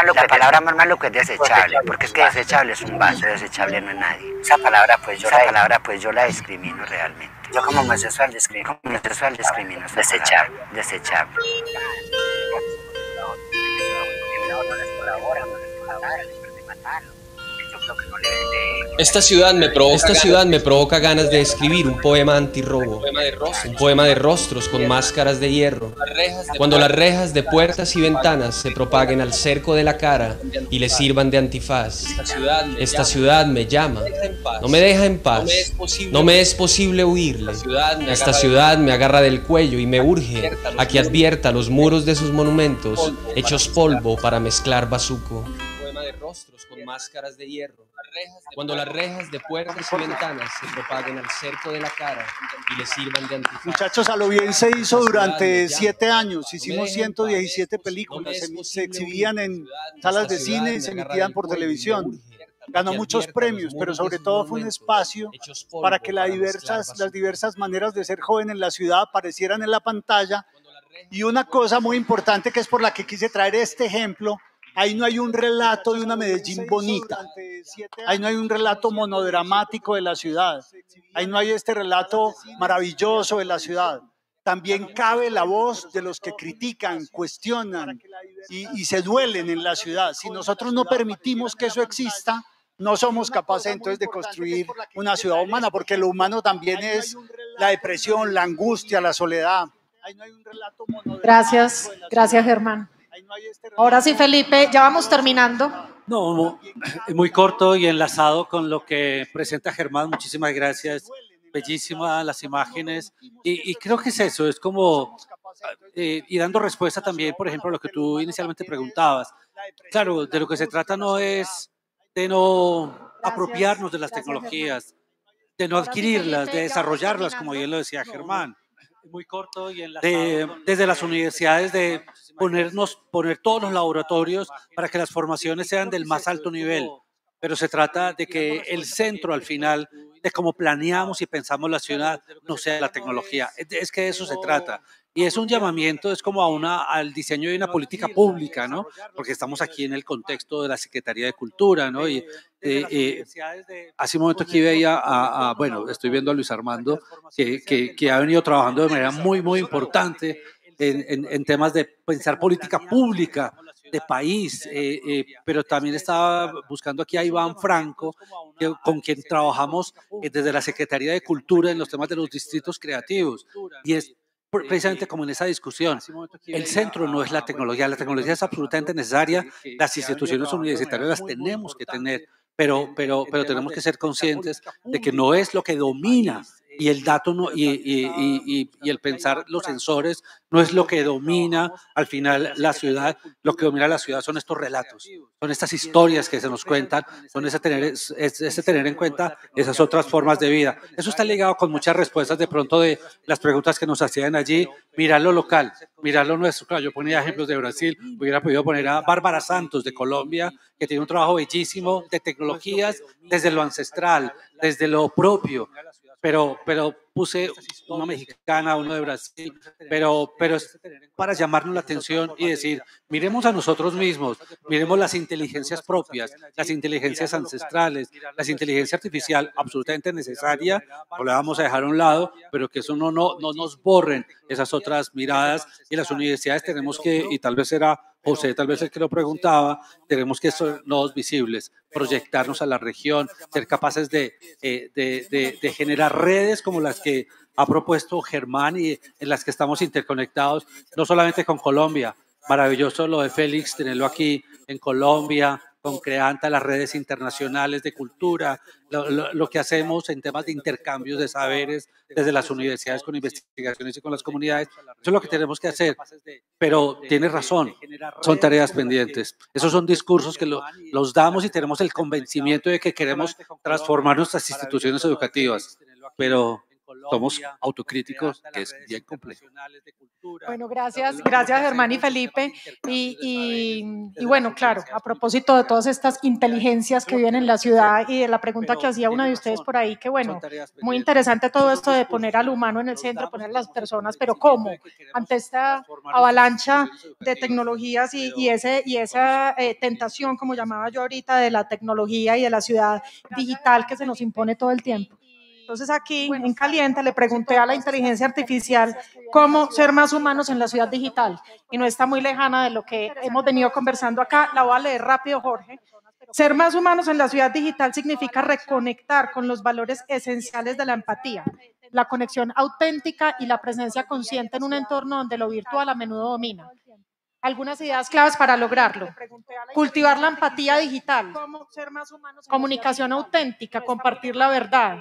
malo que es desechable, porque es que desechable es un vaso, desechable no es nadie. Esa palabra pues yo la discrimino realmente. Yo como homosexual discrimino desechable. Esta ciudad me provoca ganas de escribir un poema antirrobo, un poema de rostros con máscaras de hierro. Cuando las rejas de puertas y ventanas se propaguen al cerco de la cara y le sirvan de antifaz. Esta ciudad me llama, no me deja en paz, no me es posible huirle. Esta ciudad me agarra del cuello y me urge a que advierta los muros de sus monumentos hechos polvo para mezclar bazuco. Rostros con máscaras de hierro. Cuando las rejas de puertas y ventanas se propaguen al cerco de la cara y le sirvan de antifaz. Muchachos, a lo bien se hizo durante 7 años. Hicimos 117 películas. Se exhibían en salas de cine y se emitían por televisión. Ganó muchos premios, pero sobre todo fue un espacio para que las diversas maneras de ser joven en la ciudad aparecieran en la pantalla. Y una cosa muy importante que es por la que quise traer este ejemplo: ahí no hay un relato de una Medellín bonita, ahí no hay un relato monodramático de la ciudad, ahí no hay este relato maravilloso de la ciudad. También cabe la voz de los que critican, cuestionan y se duelen en la ciudad. Si nosotros no permitimos que eso exista, no somos capaces entonces de construir una ciudad humana, porque lo humano también es la depresión, la angustia, la soledad. Gracias, Germán. Ahora sí, Felipe, ya vamos terminando. No, muy corto y enlazado con lo que presenta Germán. Muchísimas gracias. Bellísimas las imágenes. Y creo que es eso, es como y dando respuesta también, por ejemplo, a lo que tú inicialmente preguntabas. Claro, de lo que se trata no es de no apropiarnos de las tecnologías, de no adquirirlas, de desarrollarlas, como bien lo decía Germán. Muy corto y desde las universidades de poner todos los laboratorios para que las formaciones sean del más alto nivel, pero se trata de que el centro al final de cómo planeamos y pensamos la ciudad no sea la tecnología, es que de eso se trata. Y es un llamamiento, es como al diseño de una política pública, ¿no? Porque estamos aquí en el contexto de la Secretaría de Cultura, ¿no? Y hace un momento aquí veía bueno, estoy viendo a Luis Armando, que ha venido trabajando de manera muy, muy importante en temas de pensar política pública de país, pero también estaba buscando aquí a Iván Franco, con quien trabajamos desde la Secretaría de Cultura en los temas de los distritos creativos. Y es precisamente como en esa discusión, el centro no es la tecnología es absolutamente necesaria, las instituciones universitarias las tenemos que tener, pero tenemos que ser conscientes de que no es lo que domina, y el dato no, y el pensar los sensores no es lo que domina al final la ciudad. Lo que domina la ciudad son estos relatos, son estas historias que se nos cuentan, son ese tener en cuenta esas otras formas de vida. Eso está ligado con muchas respuestas de pronto de las preguntas que nos hacían allí. Mirar lo local, mirar lo nuestro. Claro, yo ponía ejemplos de Brasil, hubiera podido poner a Bárbara Santos de Colombia, que tiene un trabajo bellísimo de tecnologías desde lo ancestral, desde lo propio. Pero puse una mexicana, uno de Brasil, pero es para llamarnos la atención y decir, miremos a nosotros mismos, miremos las inteligencias propias, las inteligencias ancestrales, la inteligencia artificial absolutamente necesaria, no la vamos a dejar a un lado, pero que eso no nos borren esas otras miradas, y las universidades tenemos que, y tal vez era José, tal vez el que lo preguntaba, tenemos que ser nodos visibles, proyectarnos a la región, ser capaces de generar redes como las que ha propuesto Germán y en las que estamos interconectados, no solamente con Colombia. Maravilloso lo de Félix, tenerlo aquí en Colombia, con Creanta, las redes internacionales de cultura, lo que hacemos en temas de intercambios de saberes desde las universidades con investigaciones y con las comunidades. Eso es lo que tenemos que hacer, pero tienes razón, son tareas pendientes. Esos son discursos que los damos y tenemos el convencimiento de que queremos transformar nuestras instituciones educativas, pero somos autocríticos, que es bien complejo. Bueno, gracias Germán y Felipe. Y bueno, claro, a propósito de todas estas inteligencias que viven en la ciudad y de la pregunta que hacía una de ustedes por ahí, que bueno, muy interesante todo esto de poner al humano en el centro, poner a las personas, pero ¿cómo? Ante esta avalancha de tecnologías y esa tentación, como llamaba yo ahorita, de la tecnología y de la ciudad digital que se nos impone todo el tiempo. Entonces aquí en Caliente le pregunté a la inteligencia artificial cómo ser más humanos en la ciudad digital y no está muy lejana de lo que hemos venido conversando acá. La voy a leer rápido, Jorge. Ser más humanos en la ciudad digital significa reconectar con los valores esenciales de la empatía, la conexión auténtica y la presencia consciente en un entorno donde lo virtual a menudo domina. Algunas ideas claves para lograrlo: cultivar la empatía digital, comunicación auténtica, compartir la verdad,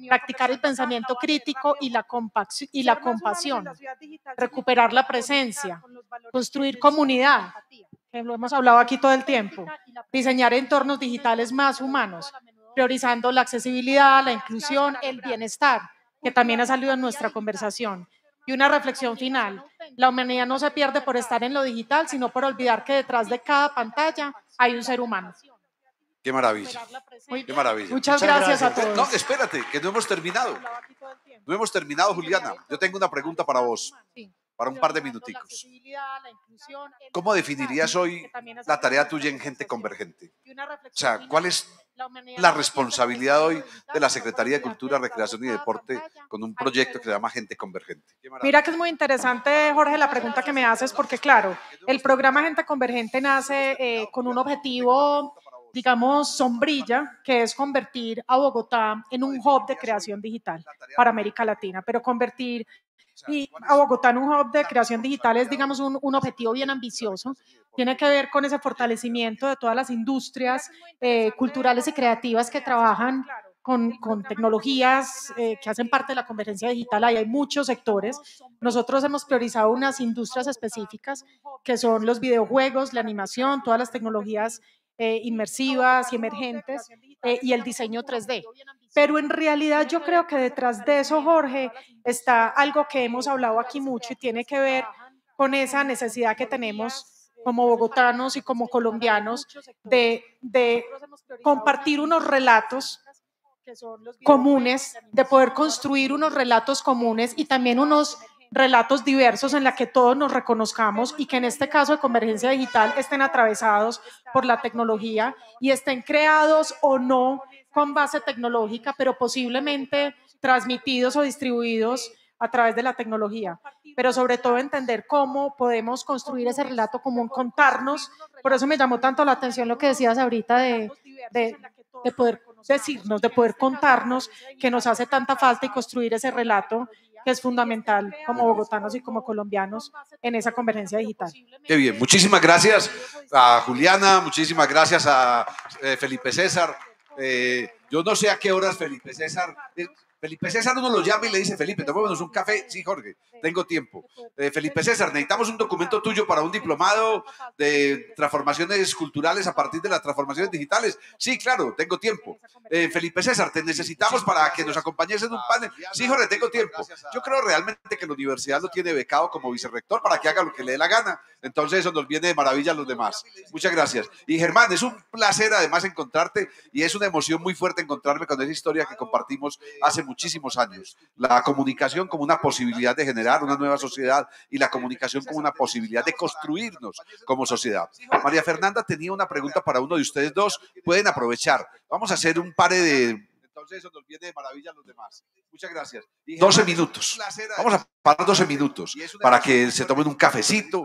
practicar el pensamiento crítico y la compasión, recuperar la presencia, construir comunidad, que lo hemos hablado aquí todo el tiempo, diseñar entornos digitales más humanos, priorizando la accesibilidad, la inclusión, el bienestar, que también ha salido en nuestra conversación. Y una reflexión final: la humanidad no se pierde por estar en lo digital, sino por olvidar que detrás de cada pantalla hay un ser humano. Qué maravilla, qué maravilla. Muchas gracias a todos. No, espérate, que no hemos terminado. No hemos terminado, Juliana. Yo tengo una pregunta para vos, para un par de minuticos. ¿Cómo definirías hoy la tarea tuya en Gente Convergente? O sea, ¿cuál es la responsabilidad hoy de la Secretaría de Cultura, Recreación y Deporte con un proyecto que se llama Gente Convergente? Mira que es muy interesante, Jorge, la pregunta que me haces, porque claro, el programa Gente Convergente nace con un objetivo, digamos, sombrilla, que es convertir a Bogotá en un hub de creación digital para América Latina, pero convertir a Bogotá en un hub de creación digital es, digamos, un objetivo bien ambicioso. Tiene que ver con ese fortalecimiento de todas las industrias culturales y creativas que trabajan con tecnologías que hacen parte de la convergencia digital. Ahí hay muchos sectores. Nosotros hemos priorizado unas industrias específicas que son los videojuegos, la animación, todas las tecnologías inmersivas y emergentes y el diseño 3D. Pero en realidad yo creo que detrás de eso, Jorge, está algo que hemos hablado aquí mucho y tiene que ver con esa necesidad que tenemos como bogotanos y como colombianos de compartir unos relatos comunes, de poder construir unos relatos comunes y también unos relatos diversos en la que todos nos reconozcamos y que en este caso de convergencia digital estén atravesados por la tecnología y estén creados o no con base tecnológica, pero posiblemente transmitidos o distribuidos a través de la tecnología, pero sobre todo entender cómo podemos construir ese relato común, contarnos. Por eso me llamó tanto la atención lo que decías ahorita de poder decirnos, de poder contarnos, que nos hace tanta falta, y construir ese relato que es fundamental como bogotanos y como colombianos en esa convergencia digital. Qué bien, muchísimas gracias a Juliana, muchísimas gracias a Felipe César. Yo no sé a qué horas Felipe César uno lo llama y le dice: Felipe, tomémonos un café. Sí, Jorge, tengo tiempo. Felipe César, necesitamos un documento tuyo para un diplomado de transformaciones culturales a partir de las transformaciones digitales. Sí, claro, tengo tiempo. Felipe César, te necesitamos para que nos acompañes en un panel. Sí, Jorge, tengo tiempo. Yo creo realmente que la universidad lo tiene becado como vicerrector para que haga lo que le dé la gana. Entonces eso nos viene de maravilla a los demás. Muchas gracias. Y Germán, es un placer además encontrarte y es una emoción muy fuerte encontrarme con esa historia que compartimos hace muchísimos años. La comunicación como una posibilidad de generar una nueva sociedad y la comunicación como una posibilidad de construirnos como sociedad. María Fernanda tenía una pregunta para uno de ustedes dos. Pueden aprovechar. Vamos a hacer un par de... Entonces eso nos viene de maravilla a los demás. Muchas gracias. 12 minutos. Vamos a parar 12 minutos para que se tomen un cafecito.